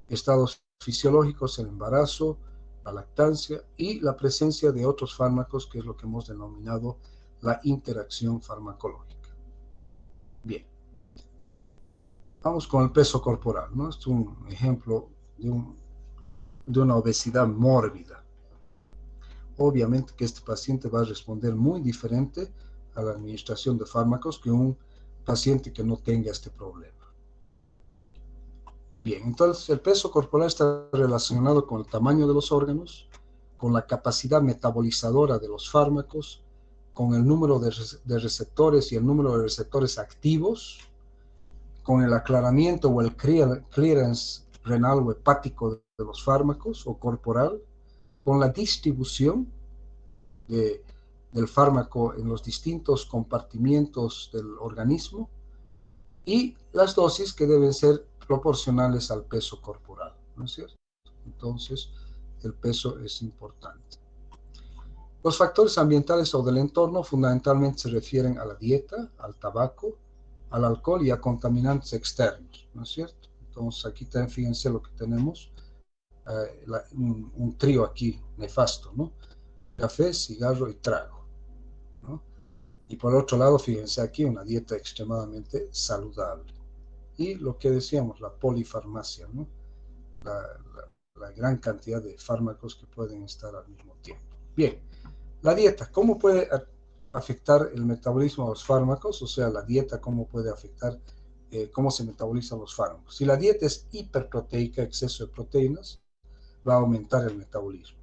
estados fisiológicos, el embarazo, la lactancia y la presencia de otros fármacos, que es lo que hemos denominado la interacción farmacológica. Bien, vamos con el peso corporal, ¿no? Este es un ejemplo de una obesidad mórbida. Obviamente que este paciente va a responder muy diferente a la administración de fármacos que un paciente que no tenga este problema. Bien, entonces el peso corporal está relacionado con el tamaño de los órganos, con la capacidad metabolizadora de los fármacos, con el número de receptores y el número de receptores activos, con el aclaramiento o el clearance renal o hepático de los fármacos o corporal, con la distribución del fármaco en los distintos compartimientos del organismo y las dosis que deben ser proporcionales al peso corporal, ¿no es cierto? Entonces, el peso es importante. Los factores ambientales o del entorno fundamentalmente se refieren a la dieta, al tabaco, al alcohol y a contaminantes externos, ¿no es cierto? Entonces, aquí también fíjense lo que tenemos, un trío aquí nefasto, ¿no? Café, cigarro y trago, ¿no? Y por otro lado, fíjense aquí una dieta extremadamente saludable. Y lo que decíamos, la polifarmacia, ¿no? La gran cantidad de fármacos que pueden estar al mismo tiempo. Bien, la dieta, ¿cómo puede afectar el metabolismo de los fármacos? O sea, la dieta, ¿cómo puede afectar cómo se metabolizan los fármacos? Si la dieta es hiperproteica, exceso de proteínas, va a aumentar el metabolismo.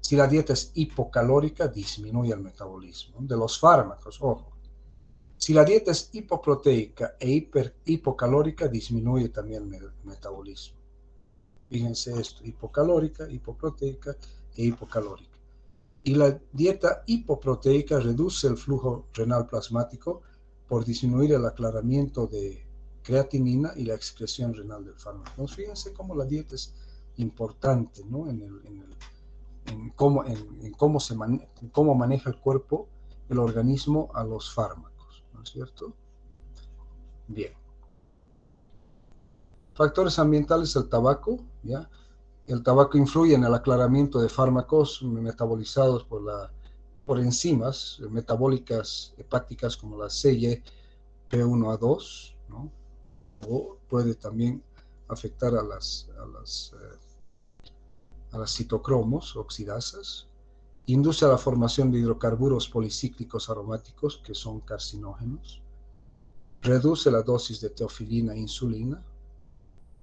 Si la dieta es hipocalórica, disminuye el metabolismo de los fármacos, ojo. Si la dieta es hipoproteica e hipocalórica, disminuye también el metabolismo. Fíjense esto, hipocalórica, hipoproteica e hipocalórica. Y la dieta hipoproteica reduce el flujo renal plasmático por disminuir el aclaramiento de creatinina y la excreción renal del fármaco. Entonces, fíjense cómo la dieta es importante, ¿no? En cómo maneja el cuerpo, el organismo a los fármacos, ¿no es cierto? Bien. Factores ambientales, el tabaco, ¿ya? El tabaco influye en el aclaramiento de fármacos metabolizados por enzimas metabólicas hepáticas como la CYP1A2, ¿no? O puede también afectar a las citocromos oxidasas. Induce a la formación de hidrocarburos policíclicos aromáticos que son carcinógenos. Reduce la dosis de teofilina e insulina.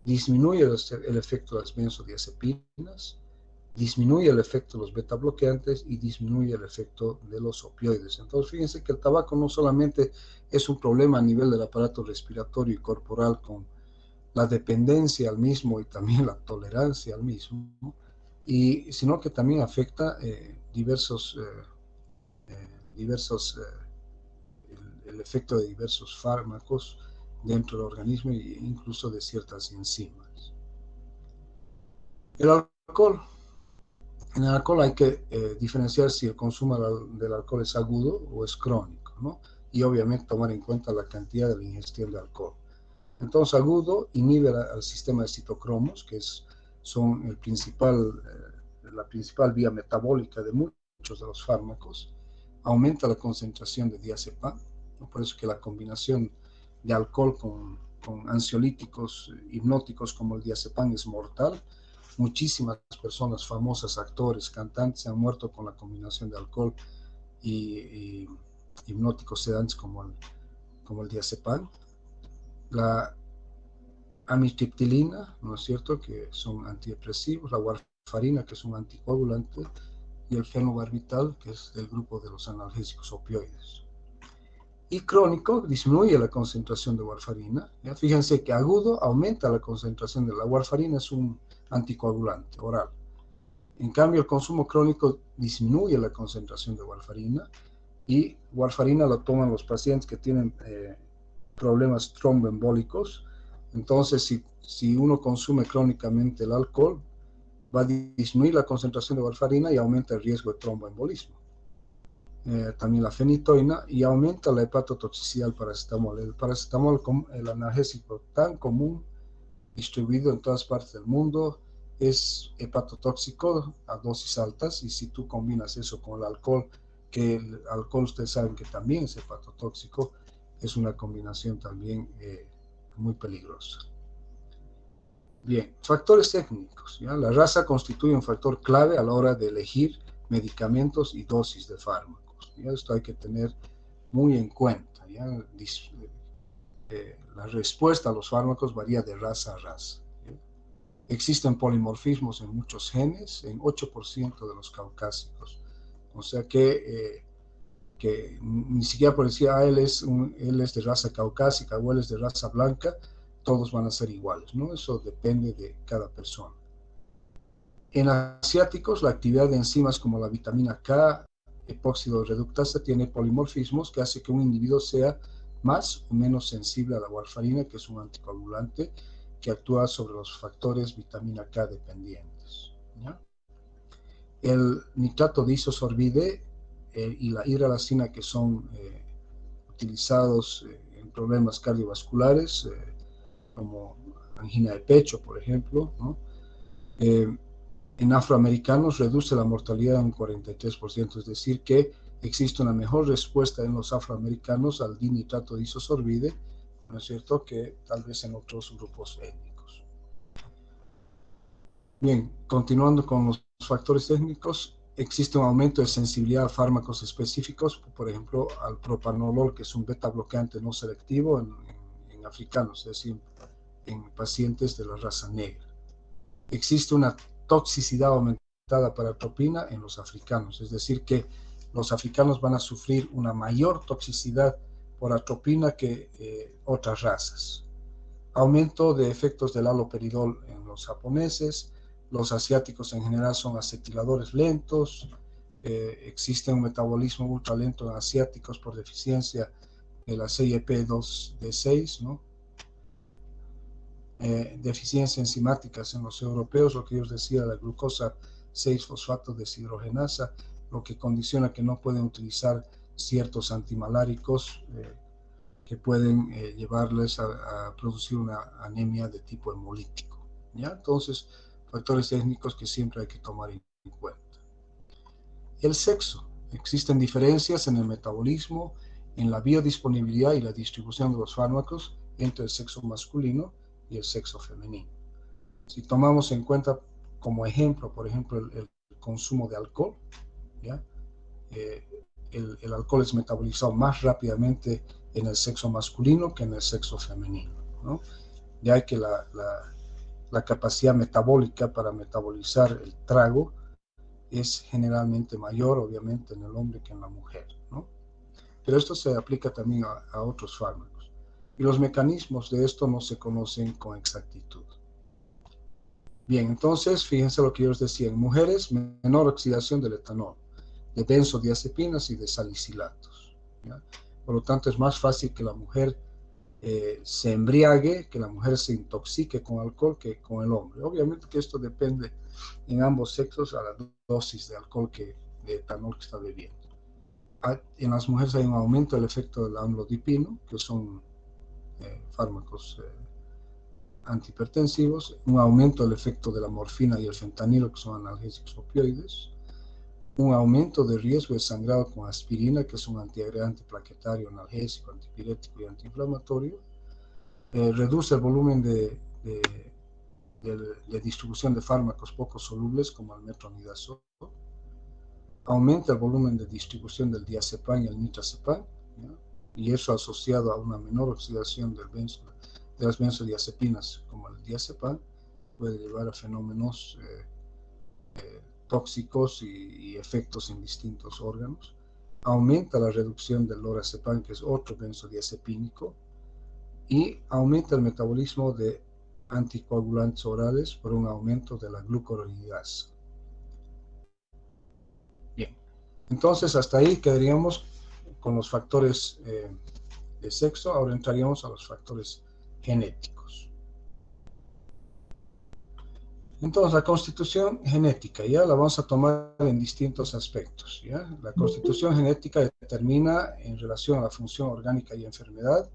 Disminuye el efecto de las benzodiazepinas. Disminuye el efecto de los beta bloqueantes y disminuye el efecto de los opioides. Entonces, fíjense que el tabaco no solamente es un problema a nivel del aparato respiratorio y corporal con la dependencia al mismo y también la tolerancia al mismo, sino que también afecta el efecto de diversos fármacos dentro del organismo e incluso de ciertas enzimas. El alcohol. En el alcohol hay que diferenciar si el consumo del alcohol es agudo o es crónico, ¿no? Y obviamente tomar en cuenta la cantidad de la ingestión de alcohol. Entonces, agudo inhibe al sistema de citocromos, que son la principal vía metabólica de muchos de los fármacos. Aumenta la concentración de diazepam, ¿no? Por eso que la combinación de alcohol con ansiolíticos hipnóticos como el diazepam es mortal. Muchísimas personas famosas, actores, cantantes, han muerto con la combinación de alcohol y hipnóticos sedantes como el diazepam. La amitriptilina, ¿no es cierto?, que son antidepresivos, la warfarina, que es un anticoagulante, y el fenobarbital, que es del grupo de los analgésicos opioides. Y crónico disminuye la concentración de warfarina. ¿Ya? Fíjense que agudo aumenta la concentración de la warfarina, es un anticoagulante oral. En cambio, el consumo crónico disminuye la concentración de warfarina, y warfarina lo toman los pacientes que tienen problemas tromboembólicos. Entonces, si uno consume crónicamente el alcohol, va a disminuir la concentración de warfarina y aumenta el riesgo de tromboembolismo. También la fenitoína, y aumenta la hepatotoxicidad del paracetamol. El paracetamol, el analgésico tan común, distribuido en todas partes del mundo, es hepatotóxico a dosis altas, y si tú combinas eso con el alcohol, que el alcohol ustedes saben que también es hepatotóxico, es una combinación también muy peligrosa. Bien, factores técnicos. ¿Ya? La raza constituye un factor clave a la hora de elegir medicamentos y dosis de fármacos. ¿Ya? Esto hay que tener muy en cuenta. ¿Ya? La respuesta a los fármacos varía de raza a raza. ¿Ya? Existen polimorfismos en muchos genes, en 8% de los caucásicos. O sea que ni siquiera por decir, él es de raza caucásica o él es de raza blanca, todos van a ser iguales, ¿no? Eso depende de cada persona. En asiáticos, la actividad de enzimas como la vitamina K, epóxido reductasa, tiene polimorfismos que hace que un individuo sea más o menos sensible a la warfarina, que es un anticoagulante que actúa sobre los factores vitamina K dependientes. ¿Ya? El nitrato de isosorbide y la hidralacina, que son utilizados en problemas cardiovasculares, como angina de pecho, por ejemplo, ¿no? En afroamericanos reduce la mortalidad en un 43%, es decir, que existe una mejor respuesta en los afroamericanos al dinitrato de isosorbide, ¿no es cierto?, que tal vez en otros grupos étnicos. Bien, continuando con los factores técnicos, existe un aumento de sensibilidad a fármacos específicos, por ejemplo, al propranolol, que es un beta bloqueante no selectivo en africanos, es decir, en pacientes de la raza negra. Existe una toxicidad aumentada para atropina en los africanos, es decir, que los africanos van a sufrir una mayor toxicidad por atropina que otras razas. Aumento de efectos del haloperidol en los japoneses. Los asiáticos en general son acetiladores lentos. Existe un metabolismo ultra lento en asiáticos por deficiencia de la CYP2D6, ¿no? Deficiencias enzimáticas en los europeos, lo que yo os decía, la glucosa 6-fosfato deshidrogenasa, lo que condiciona que no pueden utilizar ciertos antimaláricos que pueden llevarles a producir una anemia de tipo hemolítico. ¿Ya? Entonces, factores técnicos que siempre hay que tomar en cuenta. El sexo. Existen diferencias en el metabolismo, en la biodisponibilidad y la distribución de los fármacos entre el sexo masculino y el sexo femenino. Si tomamos en cuenta como ejemplo, por ejemplo, el consumo de alcohol, ¿ya? El alcohol es metabolizado más rápidamente en el sexo masculino que en el sexo femenino, ¿no? Ya que la capacidad metabólica para metabolizar el trago es generalmente mayor, obviamente, en el hombre que en la mujer, ¿no? Pero esto se aplica también a otros fármacos. Y los mecanismos de esto no se conocen con exactitud. Bien, entonces, fíjense lo que yo os decía. En mujeres, menor oxidación del etanol, de benzodiazepinas y de salicilatos, ¿ya? Por lo tanto, es más fácil que la mujer se embriague, que la mujer se intoxique con alcohol que con el hombre. Obviamente que esto depende en ambos sexos a la dosis de alcohol de etanol que está bebiendo. En las mujeres hay un aumento del efecto del amlodipino, que son fármacos antihipertensivos, un aumento del efecto de la morfina y el fentanilo, que son analgésicos opioides, un aumento de riesgo de sangrado con aspirina, que es un antiagregante plaquetario, analgésico, antipirético y antiinflamatorio, reduce el volumen de distribución de fármacos poco solubles como el metronidazol, aumenta el volumen de distribución del diazepam y el nitrazepam, ¿ya? Y eso asociado a una menor oxidación de las benzodiazepinas como el diazepam puede llevar a fenómenos tóxicos y efectos en distintos órganos. Aumenta la reducción del lorazepam, que es otro benzodiazepínico, y aumenta el metabolismo de anticoagulantes orales por un aumento de la glucuronidasa. Bien, entonces hasta ahí quedaríamos con los factores de sexo. Ahora entraríamos a los factores genéticos. Entonces, la constitución genética, ya la vamos a tomar en distintos aspectos, ¿ya? La constitución genética determina en relación a la función orgánica y enfermedad,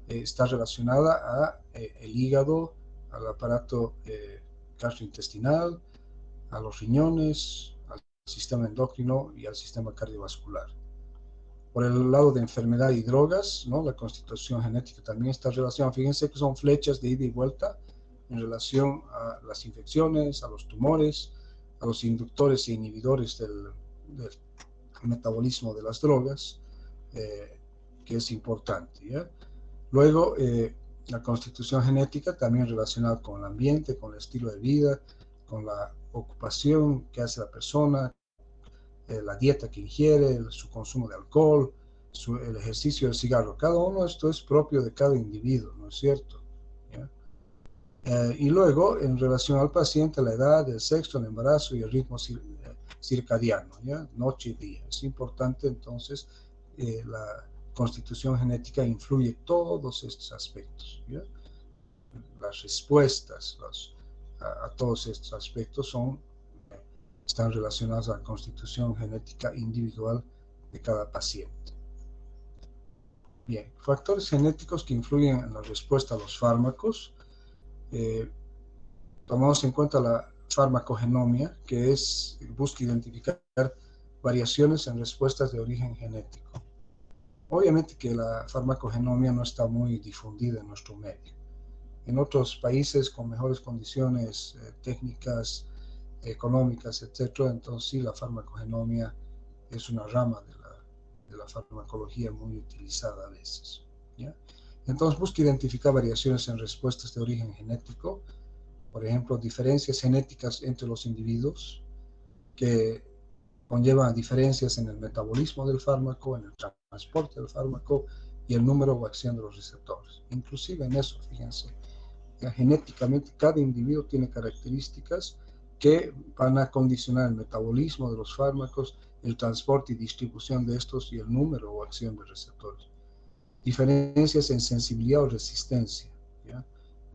está relacionada a el hígado, al aparato gastrointestinal, a los riñones, al sistema endocrino y al sistema cardiovascular. Por el lado de enfermedad y drogas, ¿no? La constitución genética también está relacionada. Fíjense que son flechas de ida y vuelta en relación a las infecciones, a los tumores, a los inductores e inhibidores del metabolismo de las drogas, que es importante, ¿ya? Luego, la constitución genética también relacionada con el ambiente, con el estilo de vida, con la ocupación que hace la persona, la dieta que ingiere, su consumo de alcohol, el ejercicio del cigarro. Cada uno esto es propio de cada individuo, ¿no es cierto? ¿Ya? Y luego, en relación al paciente, la edad, el sexo, el embarazo y el ritmo circadiano, ¿ya? Noche y día. Es importante, entonces, la constitución genética influye todos estos aspectos, ¿ya? Las respuestas a todos estos aspectos están relacionadas a la constitución genética individual de cada paciente. Bien, factores genéticos que influyen en la respuesta a los fármacos. Tomamos en cuenta la farmacogenomia, que busca identificar variaciones en respuestas de origen genético. Obviamente que la farmacogenomia no está muy difundida en nuestro medio. En otros países con mejores condiciones técnicas, económicas, etc., entonces sí, la farmacogenomia es una rama de la farmacología muy utilizada a veces, ¿ya? Entonces busca identificar variaciones en respuestas de origen genético, por ejemplo, diferencias genéticas entre los individuos que conllevan diferencias en el metabolismo del fármaco, en el transporte del fármaco y el número o acción de los receptores. Inclusive en eso, fíjense, genéticamente cada individuo tiene características que van a condicionar el metabolismo de los fármacos, el transporte y distribución de estos y el número o acción de receptores. Diferencias en sensibilidad o resistencia, ¿ya?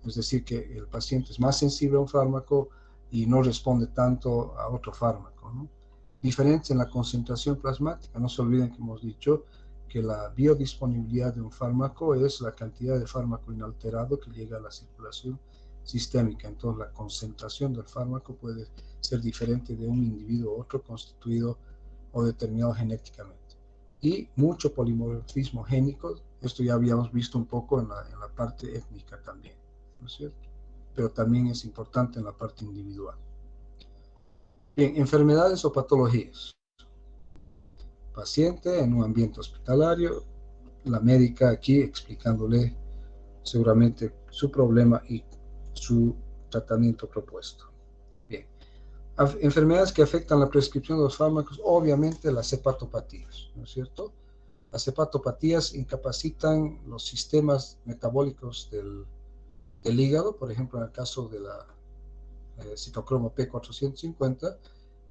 Es decir, que el paciente es más sensible a un fármaco y no responde tanto a otro fármaco, ¿no? Diferencia en la concentración plasmática. No se olviden que hemos dicho que la biodisponibilidad de un fármaco es la cantidad de fármaco inalterado que llega a la circulación sistémica. Entonces, la concentración del fármaco puede ser diferente de un individuo a otro, constituido o determinado genéticamente. Y mucho polimorfismo génico. Esto ya habíamos visto un poco en la parte étnica también, ¿no es cierto? Pero también es importante en la parte individual. Bien, enfermedades o patologías. Paciente en un ambiente hospitalario, la médica aquí explicándole seguramente su problema y su tratamiento propuesto. Bien, enfermedades que afectan la prescripción de los fármacos, obviamente las hepatopatías, ¿no es cierto? Las hepatopatías incapacitan los sistemas metabólicos del hígado, por ejemplo, en el caso de la citocromo P450,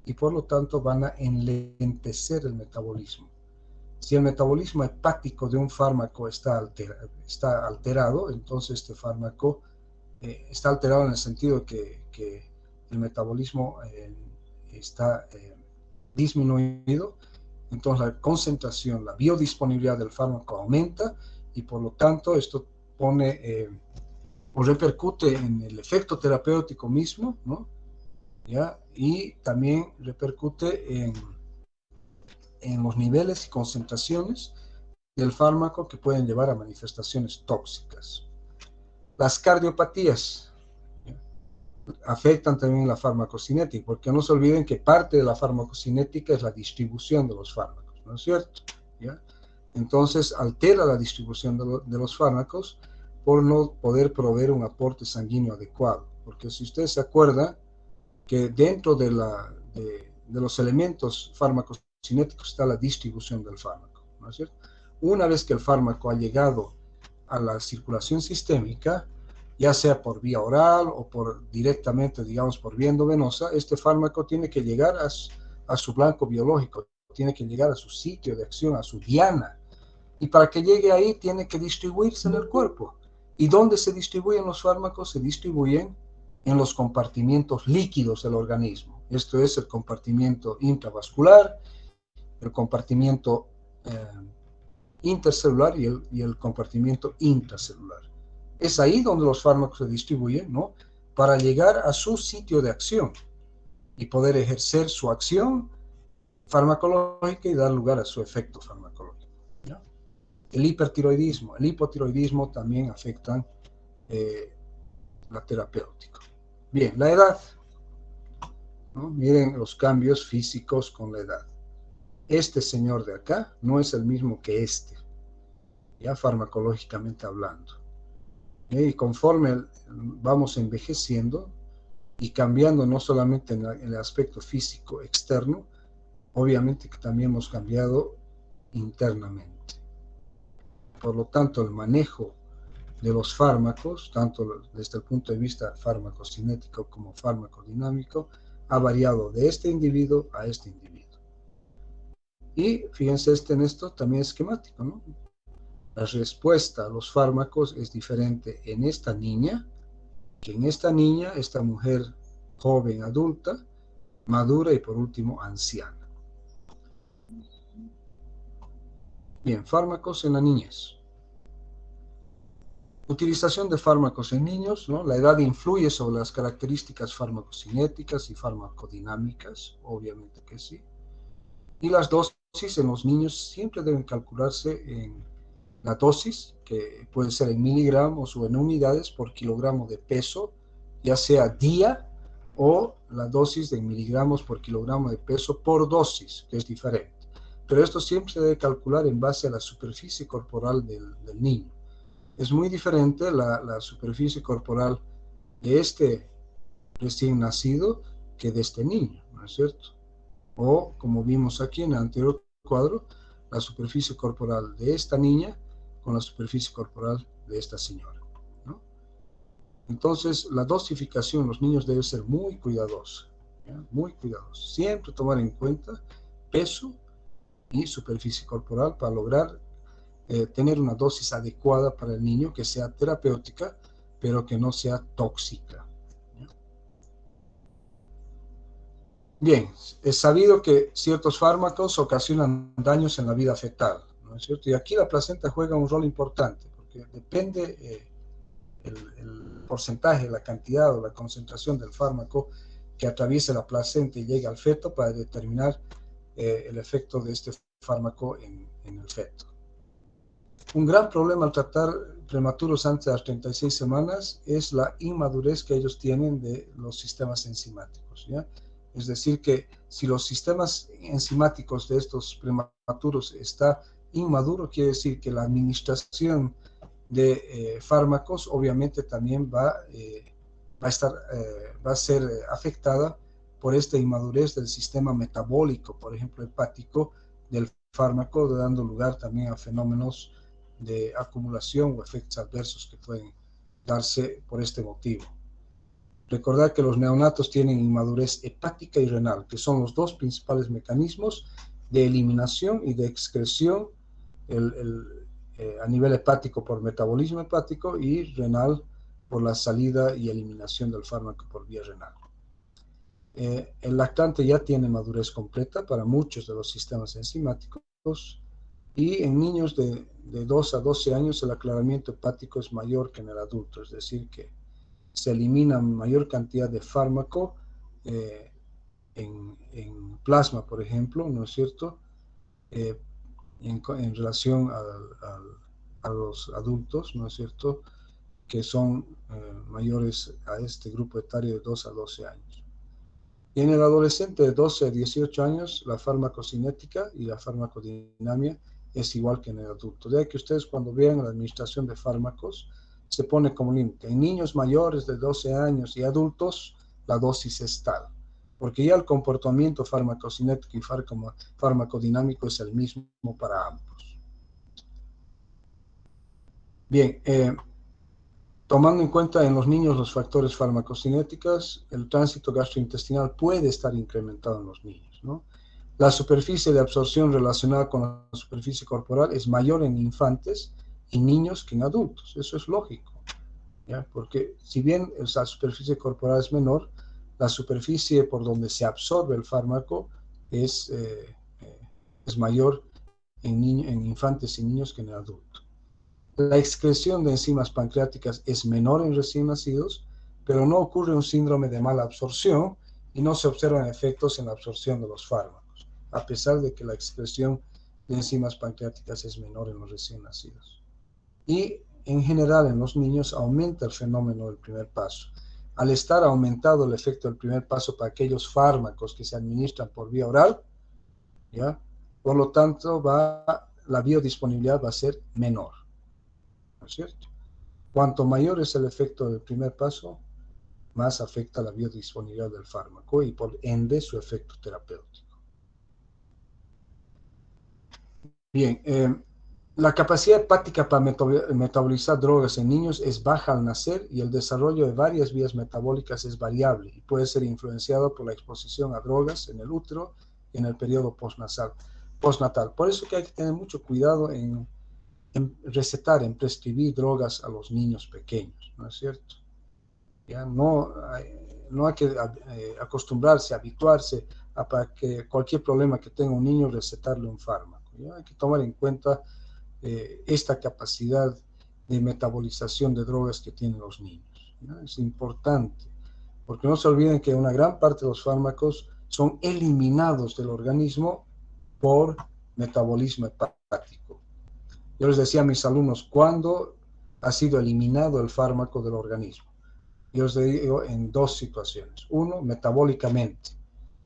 y por lo tanto van a enlentecer el metabolismo. Si el metabolismo hepático de un fármaco está alterado, entonces este fármaco está alterado en el sentido que el metabolismo está disminuido, entonces la concentración, la biodisponibilidad del fármaco aumenta y por lo tanto esto pone o repercute en el efecto terapéutico mismo, ¿no? ¿Ya? Y también repercute en los niveles y concentraciones del fármaco que pueden llevar a manifestaciones tóxicas. Las cardiopatías afectan también la farmacocinética, porque no se olviden que parte de la farmacocinética es la distribución de los fármacos, ¿no es cierto? ¿Ya? Entonces altera la distribución de los fármacos por no poder proveer un aporte sanguíneo adecuado, porque si ustedes se acuerdan que dentro de los elementos farmacocinéticos está la distribución del fármaco, ¿no es cierto? Una vez que el fármaco ha llegado a la circulación sistémica, ya sea por vía oral o directamente, digamos, por vía endovenosa, este fármaco tiene que llegar a su blanco biológico, tiene que llegar a su sitio de acción, a su diana. Y para que llegue ahí, tiene que distribuirse en el cuerpo. ¿Y dónde se distribuyen los fármacos? Se distribuyen en los compartimientos líquidos del organismo. Esto es el compartimiento intravascular, el compartimiento intercelular y el compartimiento intracelular. Es ahí donde los fármacos se distribuyen, ¿no? Para llegar a su sitio de acción y poder ejercer su acción farmacológica y dar lugar a su efecto farmacológico, ¿no? El hipertiroidismo, el hipotiroidismo también afectan la terapéutica. Bien, la edad, ¿no? Miren los cambios físicos con la edad. Este señor de acá no es el mismo que este, ya farmacológicamente hablando. Y conforme vamos envejeciendo y cambiando no solamente en el aspecto físico externo, obviamente que también hemos cambiado internamente. Por lo tanto, el manejo de los fármacos, tanto desde el punto de vista farmacocinético como farmacodinámico, ha variado de este individuo a este individuo. Y fíjense, en esto también es esquemático, ¿no? La respuesta a los fármacos es diferente en esta niña que en esta niña, esta mujer joven, adulta, madura y por último anciana. Bien, fármacos en la niñez. Utilización de fármacos en niños, ¿no? La edad influye sobre las características farmacocinéticas y farmacodinámicas, obviamente que sí. Y las dosis en los niños siempre deben calcularse en la dosis, que puede ser en miligramos o en unidades por kilogramo de peso, ya sea día o la dosis de miligramos por kilogramo de peso por dosis, que es diferente. Pero esto siempre se debe calcular en base a la superficie corporal del niño. Es muy diferente la superficie corporal de este recién nacido que de este niño, ¿no es cierto? O, como vimos aquí en el anterior cuadro, la superficie corporal de esta niña con la superficie corporal de esta señora, ¿no? Entonces, la dosificación en los niños debe ser muy cuidadosa, ¿ya? Muy cuidadosa. Siempre tomar en cuenta peso y superficie corporal para lograr tener una dosis adecuada para el niño que sea terapéutica, pero que no sea tóxica. Bien, es sabido que ciertos fármacos ocasionan daños en la vida fetal, ¿no es cierto? Y aquí la placenta juega un rol importante, porque depende el porcentaje, la cantidad o la concentración del fármaco que atraviese la placenta y llegue al feto para determinar el efecto de este fármaco en el feto. Un gran problema al tratar prematuros antes de las 36 semanas es la inmadurez que ellos tienen de los sistemas enzimáticos, ¿ya? Es decir, que si los sistemas enzimáticos de estos prematuros está inmaduro, quiere decir que la administración de fármacos obviamente también va a ser afectada por esta inmadurez del sistema metabólico, por ejemplo, hepático del fármaco, dando lugar también a fenómenos de acumulación o efectos adversos que pueden darse por este motivo. Recordar que los neonatos tienen inmadurez hepática y renal, que son los dos principales mecanismos de eliminación y de excreción a nivel hepático por metabolismo hepático y renal por la salida y eliminación del fármaco por vía renal. El lactante ya tiene madurez completa para muchos de los sistemas enzimáticos y en niños de 2 a 12 años el aclaramiento hepático es mayor que en el adulto, es decir, que se elimina mayor cantidad de fármaco en plasma, por ejemplo, ¿no es cierto?, en relación a los adultos, ¿no es cierto?, que son mayores a este grupo etario de 2 a 12 años. Y en el adolescente de 12 a 18 años, la farmacocinética y la farmacodinamia es igual que en el adulto. De ahí que ustedes cuando vean la administración de fármacos, se pone como límite. En niños mayores de 12 años y adultos, la dosis es tal. Porque ya el comportamiento farmacocinético y farmacodinámico es el mismo para ambos. Bien, tomando en cuenta en los niños los factores farmacocinéticos, el tránsito gastrointestinal puede estar incrementado en los niños, ¿no? La superficie de absorción relacionada con la superficie corporal es mayor en infantes y niños que en adultos. Eso es lógico, ¿ya? Porque si bien la superficie corporal es menor, la superficie por donde se absorbe el fármaco es mayor en infantes y niños que en el adulto. La excreción de enzimas pancreáticas es menor en recién nacidos, pero no ocurre un síndrome de mala absorción y no se observan efectos en la absorción de los fármacos, a pesar de que la excreción de enzimas pancreáticas es menor en los recién nacidos. Y en general en los niños aumenta el fenómeno del primer paso. Al estar aumentado el efecto del primer paso para aquellos fármacos que se administran por vía oral, ¿ya?, por lo tanto la biodisponibilidad va a ser menor. ¿No es cierto? Cuanto mayor es el efecto del primer paso, más afecta la biodisponibilidad del fármaco y por ende su efecto terapéutico. Bien, la capacidad hepática para metabolizar drogas en niños es baja al nacer y el desarrollo de varias vías metabólicas es variable y puede ser influenciado por la exposición a drogas en el útero y en el periodo postnatal. Por eso que hay que tener mucho cuidado en recetar, en prescribir drogas a los niños pequeños, ¿no es cierto? Ya no hay que acostumbrarse, habituarse a para que cualquier problema que tenga un niño recetarle un fármaco, ¿ya? Hay que tomar en cuenta esta capacidad de metabolización de drogas que tienen los niños, ¿ya? Es importante, porque no se olviden que una gran parte de los fármacos son eliminados del organismo por metabolismo hepático. Yo les decía a mis alumnos, ¿cuándo ha sido eliminado el fármaco del organismo? Yo les digo en dos situaciones. Uno, metabólicamente,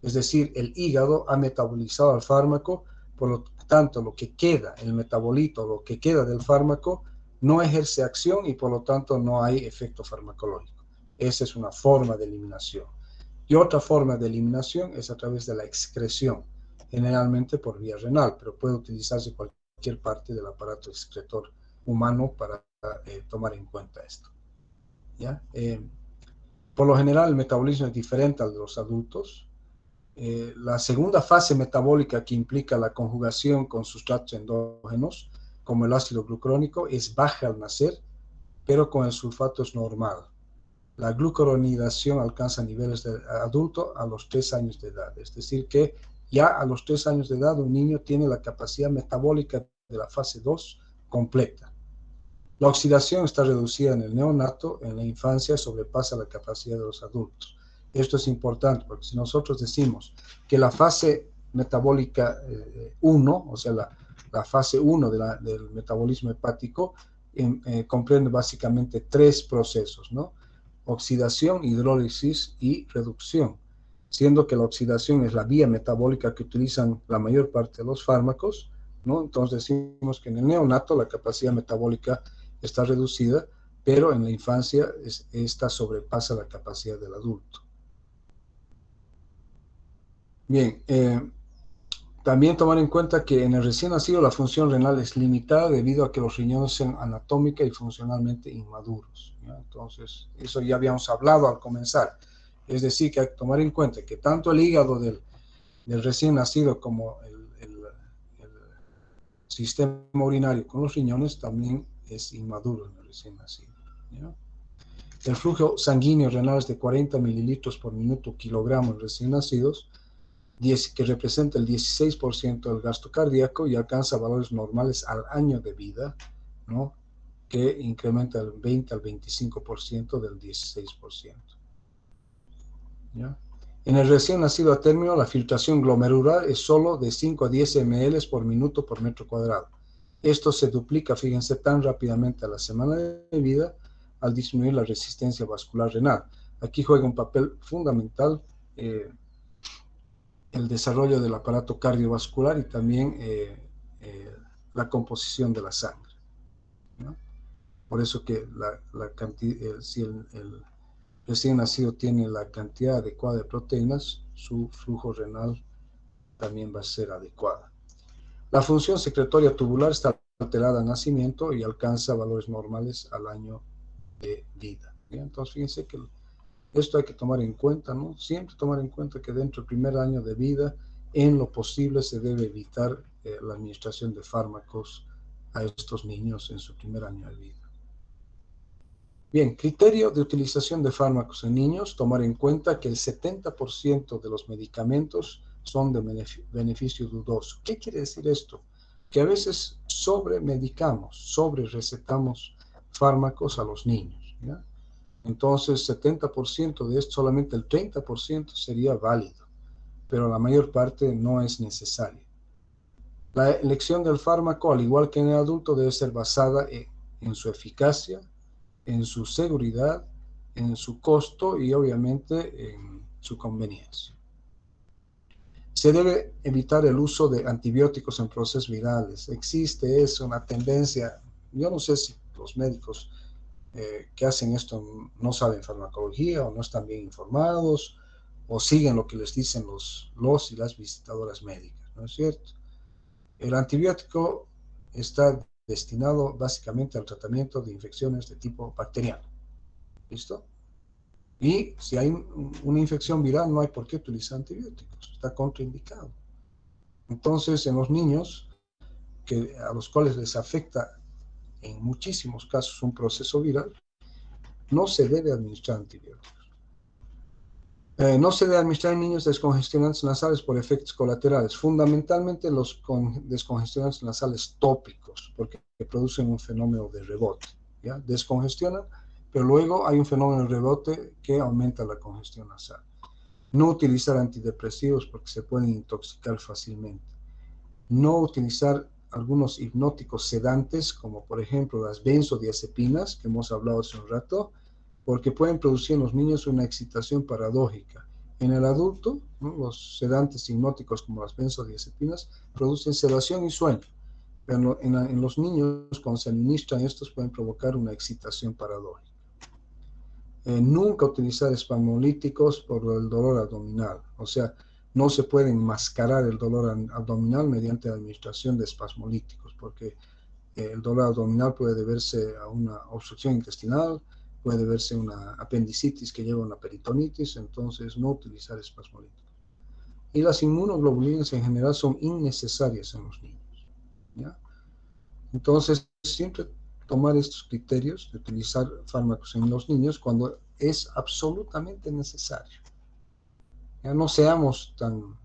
es decir, el hígado ha metabolizado el fármaco, por lo tanto, lo que queda, el metabolito, lo que queda del fármaco, no ejerce acción y por lo tanto no hay efecto farmacológico. Esa es una forma de eliminación. Y otra forma de eliminación es a través de la excreción, generalmente por vía renal, pero puede utilizarse cualquier parte del aparato excretor humano para tomar en cuenta esto, ¿ya? Por lo general el metabolismo es diferente al de los adultos. La segunda fase metabólica, que implica la conjugación con sustratos endógenos, como el ácido glucurónico, es baja al nacer, pero con el sulfato es normal. La glucuronidación alcanza niveles de adulto a los 3 años de edad, es decir que ya a los 3 años de edad un niño tiene la capacidad metabólica de la fase 2 completa. La oxidación está reducida en el neonato, en la infancia sobrepasa la capacidad de los adultos. Esto es importante porque si nosotros decimos que la fase metabólica 1, o sea, la fase 1 del metabolismo hepático, comprende básicamente 3 procesos, ¿no? Oxidación, hidrólisis y reducción, siendo que la oxidación es la vía metabólica que utilizan la mayor parte de los fármacos, ¿no? Entonces decimos que en el neonato la capacidad metabólica está reducida, pero en la infancia esta sobrepasa la capacidad del adulto. Bien, también tomar en cuenta que en el recién nacido la función renal es limitada debido a que los riñones son anatómica y funcionalmente inmaduros, ¿ya? Entonces, eso ya habíamos hablado al comenzar. Es decir, que hay que tomar en cuenta que tanto el hígado del recién nacido como el sistema urinario con los riñones también es inmaduro en el recién nacido, ¿ya? El flujo sanguíneo renal es de 40 mililitros por minuto kilogramo en recién nacidos, que representa el 16% del gasto cardíaco y alcanza valores normales al año de vida, ¿no? Que incrementa el 20 al 25% del 16%. ¿Ya? En el recién nacido a término, la filtración glomerular es solo de 5 a 10 ml por minuto por metro cuadrado. Esto se duplica, fíjense, tan rápidamente a la semana de vida al disminuir la resistencia vascular renal. Aquí juega un papel fundamental el desarrollo del aparato cardiovascular y también la composición de la sangre, ¿no? Por eso que si el recién nacido tiene la cantidad adecuada de proteínas, su flujo renal también va a ser adecuada. La función secretoria tubular está alterada al nacimiento y alcanza valores normales al año de vida. ¿Bien? Entonces, fíjense que esto hay que tomar en cuenta, ¿no? Siempre tomar en cuenta que dentro del primer año de vida, en lo posible, se debe evitar la administración de fármacos a estos niños en su primer año de vida. Bien, criterio de utilización de fármacos en niños, tomar en cuenta que el 70% de los medicamentos son de beneficio dudoso. ¿Qué quiere decir esto? Que a veces sobremedicamos, sobre-recetamos fármacos a los niños, ¿ya? Entonces, 70% de esto, solamente el 30% sería válido, pero la mayor parte no es necesaria. La elección del fármaco, al igual que en el adulto, debe ser basada en su eficacia, en su seguridad, en su costo y obviamente en su conveniencia. Se debe evitar el uso de antibióticos en procesos virales. Existe eso, una tendencia, yo no sé si los médicos que hacen esto no saben farmacología o no están bien informados o siguen lo que les dicen los y las visitadoras médicas, ¿no es cierto? El antibiótico está destinado básicamente al tratamiento de infecciones de tipo bacteriano. ¿Listo? Y si hay una infección viral, no hay por qué utilizar antibióticos, está contraindicado. Entonces, en los niños a los cuales les afecta en muchísimos casos un proceso viral, no se debe administrar antibióticos. No se debe administrar en niños descongestionantes nasales por efectos colaterales, fundamentalmente los descongestionantes nasales tópicos, porque producen un fenómeno de rebote, ¿ya? Descongestionan, pero luego hay un fenómeno de rebote que aumenta la congestión nasal. No utilizar antidepresivos porque se pueden intoxicar fácilmente. No utilizar algunos hipnóticos sedantes, como por ejemplo las benzodiazepinas, que hemos hablado hace un rato, porque pueden producir en los niños una excitación paradójica. En el adulto, ¿no?, los sedantes hipnóticos como las benzodiazepinas producen sedación y sueño, pero en los niños, cuando se administran estos, pueden provocar una excitación paradójica. Nunca utilizar espasmolíticos por el dolor abdominal, o sea, no se puede enmascarar el dolor abdominal mediante la administración de espasmolíticos, porque el dolor abdominal puede deberse a una obstrucción intestinal, puede deberse a una apendicitis que lleva a una peritonitis, entonces no utilizar espasmolíticos. Y las inmunoglobulinas en general son innecesarias en los niños, ¿ya? Entonces, siempre tomar estos criterios de utilizar fármacos en los niños cuando es absolutamente necesario. Ya no seamos tan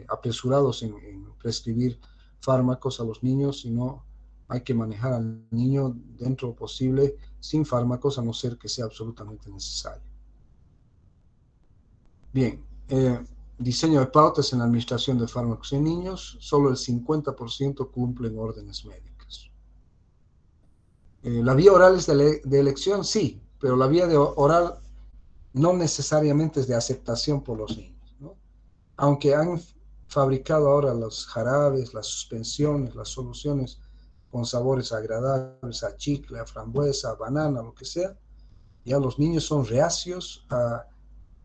apresurados en prescribir fármacos a los niños, sino hay que manejar al niño dentro de lo posible sin fármacos, a no ser que sea absolutamente necesario. Bien, diseño de pautas en la administración de fármacos en niños, solo el 50% cumplen órdenes médicas. La vía oral es de elección, sí, pero la vía oral no necesariamente es de aceptación por los niños, ¿no? Aunque han fabricado ahora los jarabes, las suspensiones, las soluciones con sabores agradables a chicle, a frambuesa, a banana, lo que sea, ya los niños son reacios a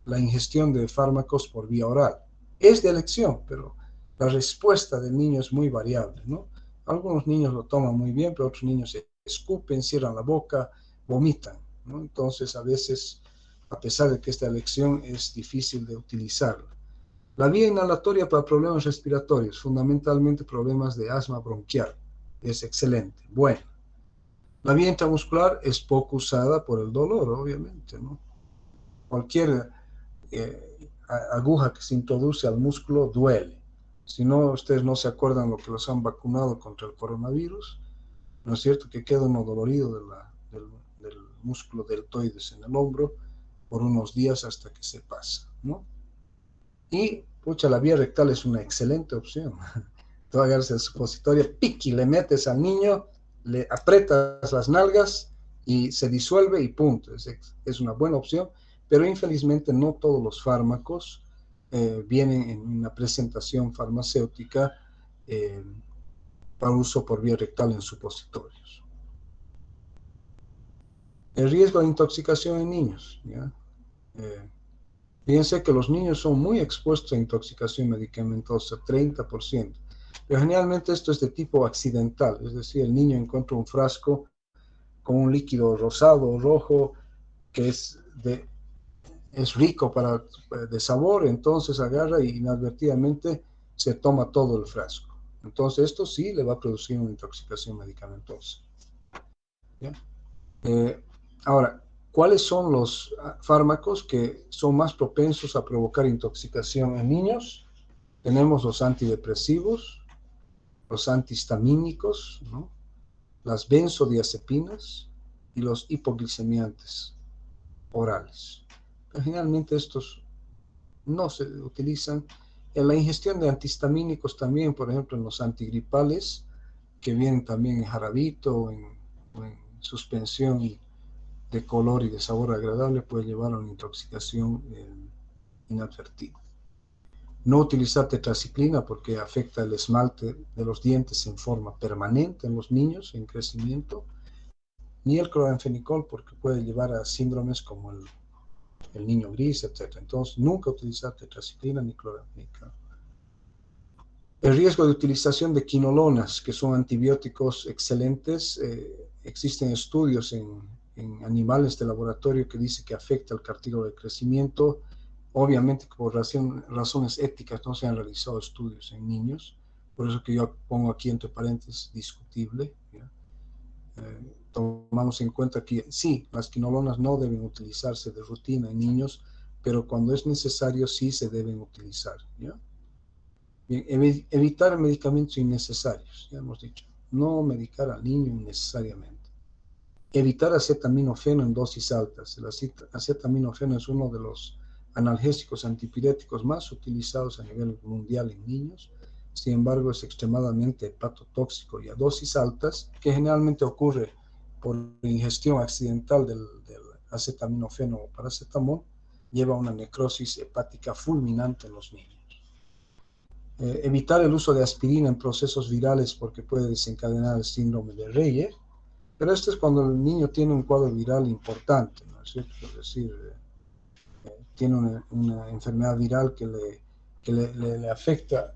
la ingestión de fármacos por vía oral. Es de elección, pero la respuesta del niño es muy variable, ¿no? Algunos niños lo toman muy bien, pero otros niños se escupen, cierran la boca, vomitan, ¿no? Entonces, a veces, a pesar de que esta elección es difícil de utilizarla. La vía inhalatoria para problemas respiratorios, fundamentalmente problemas de asma bronquial. es excelente. Bueno, la vía intramuscular es poco usada por el dolor, obviamente, ¿no? Cualquier aguja que se introduce al músculo duele. Si no, ustedes no se acuerdan lo que los han vacunado contra el coronavirus, ¿no es cierto? Que queda uno dolorido del músculo deltoides en el hombro por unos días hasta que se pasa, ¿no? Y, pucha, la vía rectal es una excelente opción. Tú agarras el supositorio, piqui, le metes al niño, le aprietas las nalgas y se disuelve y punto. Es una buena opción, pero infelizmente no todos los fármacos vienen en una presentación farmacéutica eh, para uso por vía rectal en supositorios. El riesgo de intoxicación en niños, ¿ya? Fíjense que los niños son muy expuestos a intoxicación medicamentosa, 30%. Pero generalmente esto es de tipo accidental, es decir, el niño encuentra un frasco con un líquido rosado o rojo que es rico de sabor, entonces agarra y inadvertidamente se toma todo el frasco. Entonces esto sí le va a producir una intoxicación medicamentosa. ¿Ya? Eh, Ahora, ¿cuáles son los fármacos que son más propensos a provocar intoxicación en niños? Tenemos los antidepresivos, los antihistamínicos, ¿no? Las benzodiazepinas y los hipoglicemiantes orales. Pero generalmente estos no se utilizan. En la ingestión de antihistamínicos también, por ejemplo, en los antigripales, que vienen también en jarabito o en suspensión de color y de sabor agradable, puede llevar a una intoxicación inadvertida. No utilizar tetraciclina porque afecta el esmalte de los dientes en forma permanente en los niños en crecimiento, ni el cloranfenicol porque puede llevar a síndromes como el niño gris, etc. Entonces, nunca utilizar tetraciclina ni cloranfenicol. El riesgo de utilización de quinolonas, que son antibióticos excelentes, existen estudios en animales de laboratorio que dicen que afecta al cartílago de crecimiento. Obviamente, por razones éticas, no se han realizado estudios en niños, por eso que yo pongo aquí entre paréntesis discutible. Tomamos en cuenta que sí, las quinolonas no deben utilizarse de rutina en niños, pero cuando es necesario sí se deben utilizar, ¿ya? Bien, evitar medicamentos innecesarios, ya hemos dicho, no medicar al niño innecesariamente. Evitar acetaminofeno en dosis altas. El acetaminofeno es uno de los analgésicos antipiréticos más utilizados a nivel mundial en niños. Sin embargo, es extremadamente hepatotóxico y a dosis altas, que generalmente ocurre por ingestión accidental del acetaminofeno o paracetamol, lleva a una necrosis hepática fulminante en los niños. Evitar el uso de aspirina en procesos virales porque puede desencadenar el síndrome de Reye, pero esto es cuando el niño tiene un cuadro viral importante, ¿no es cierto? Es decir, tiene una enfermedad viral que le afecta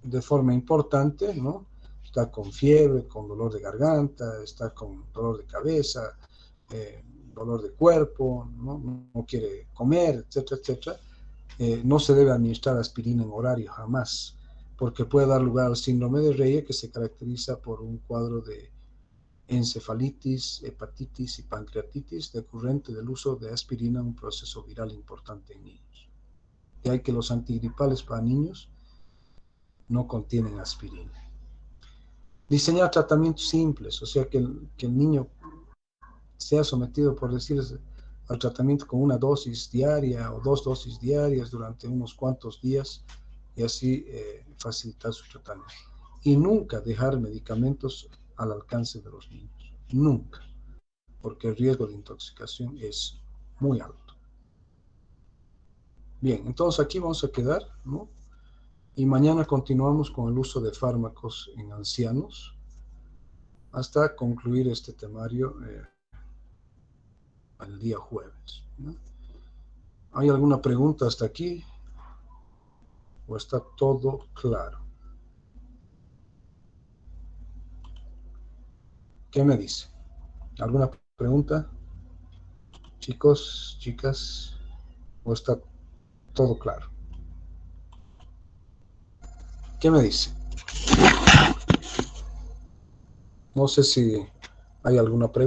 de forma importante, ¿no? Está con fiebre, con dolor de garganta, está con dolor de cabeza, dolor de cuerpo, ¿no? No quiere comer, etcétera, etcétera. No se debe administrar aspirina en horario jamás, porque puede dar lugar al síndrome de Reye, que se caracteriza por un cuadro de encefalitis, hepatitis y pancreatitis decurrente del uso de aspirina en un proceso viral importante en niños. De ahí que los antigripales para niños no contienen aspirina. Diseñar tratamientos simples, o sea, que el niño sea sometido, por decirles, al tratamiento con una dosis diaria o 2 dosis diarias durante unos cuantos días y así facilitar su tratamiento. Y nunca dejar medicamentos al alcance de los niños. Nunca. Porque el riesgo de intoxicación es muy alto. Bien, entonces aquí vamos a quedar, ¿no? Y mañana continuamos con el uso de fármacos en ancianos hasta concluir este temario el día jueves, ¿no? ¿Hay alguna pregunta hasta aquí? ¿O está todo claro? ¿Qué me dice? ¿Alguna pregunta? Chicos, chicas, ¿o está todo claro? ¿Qué me dice? No sé si hay alguna pregunta.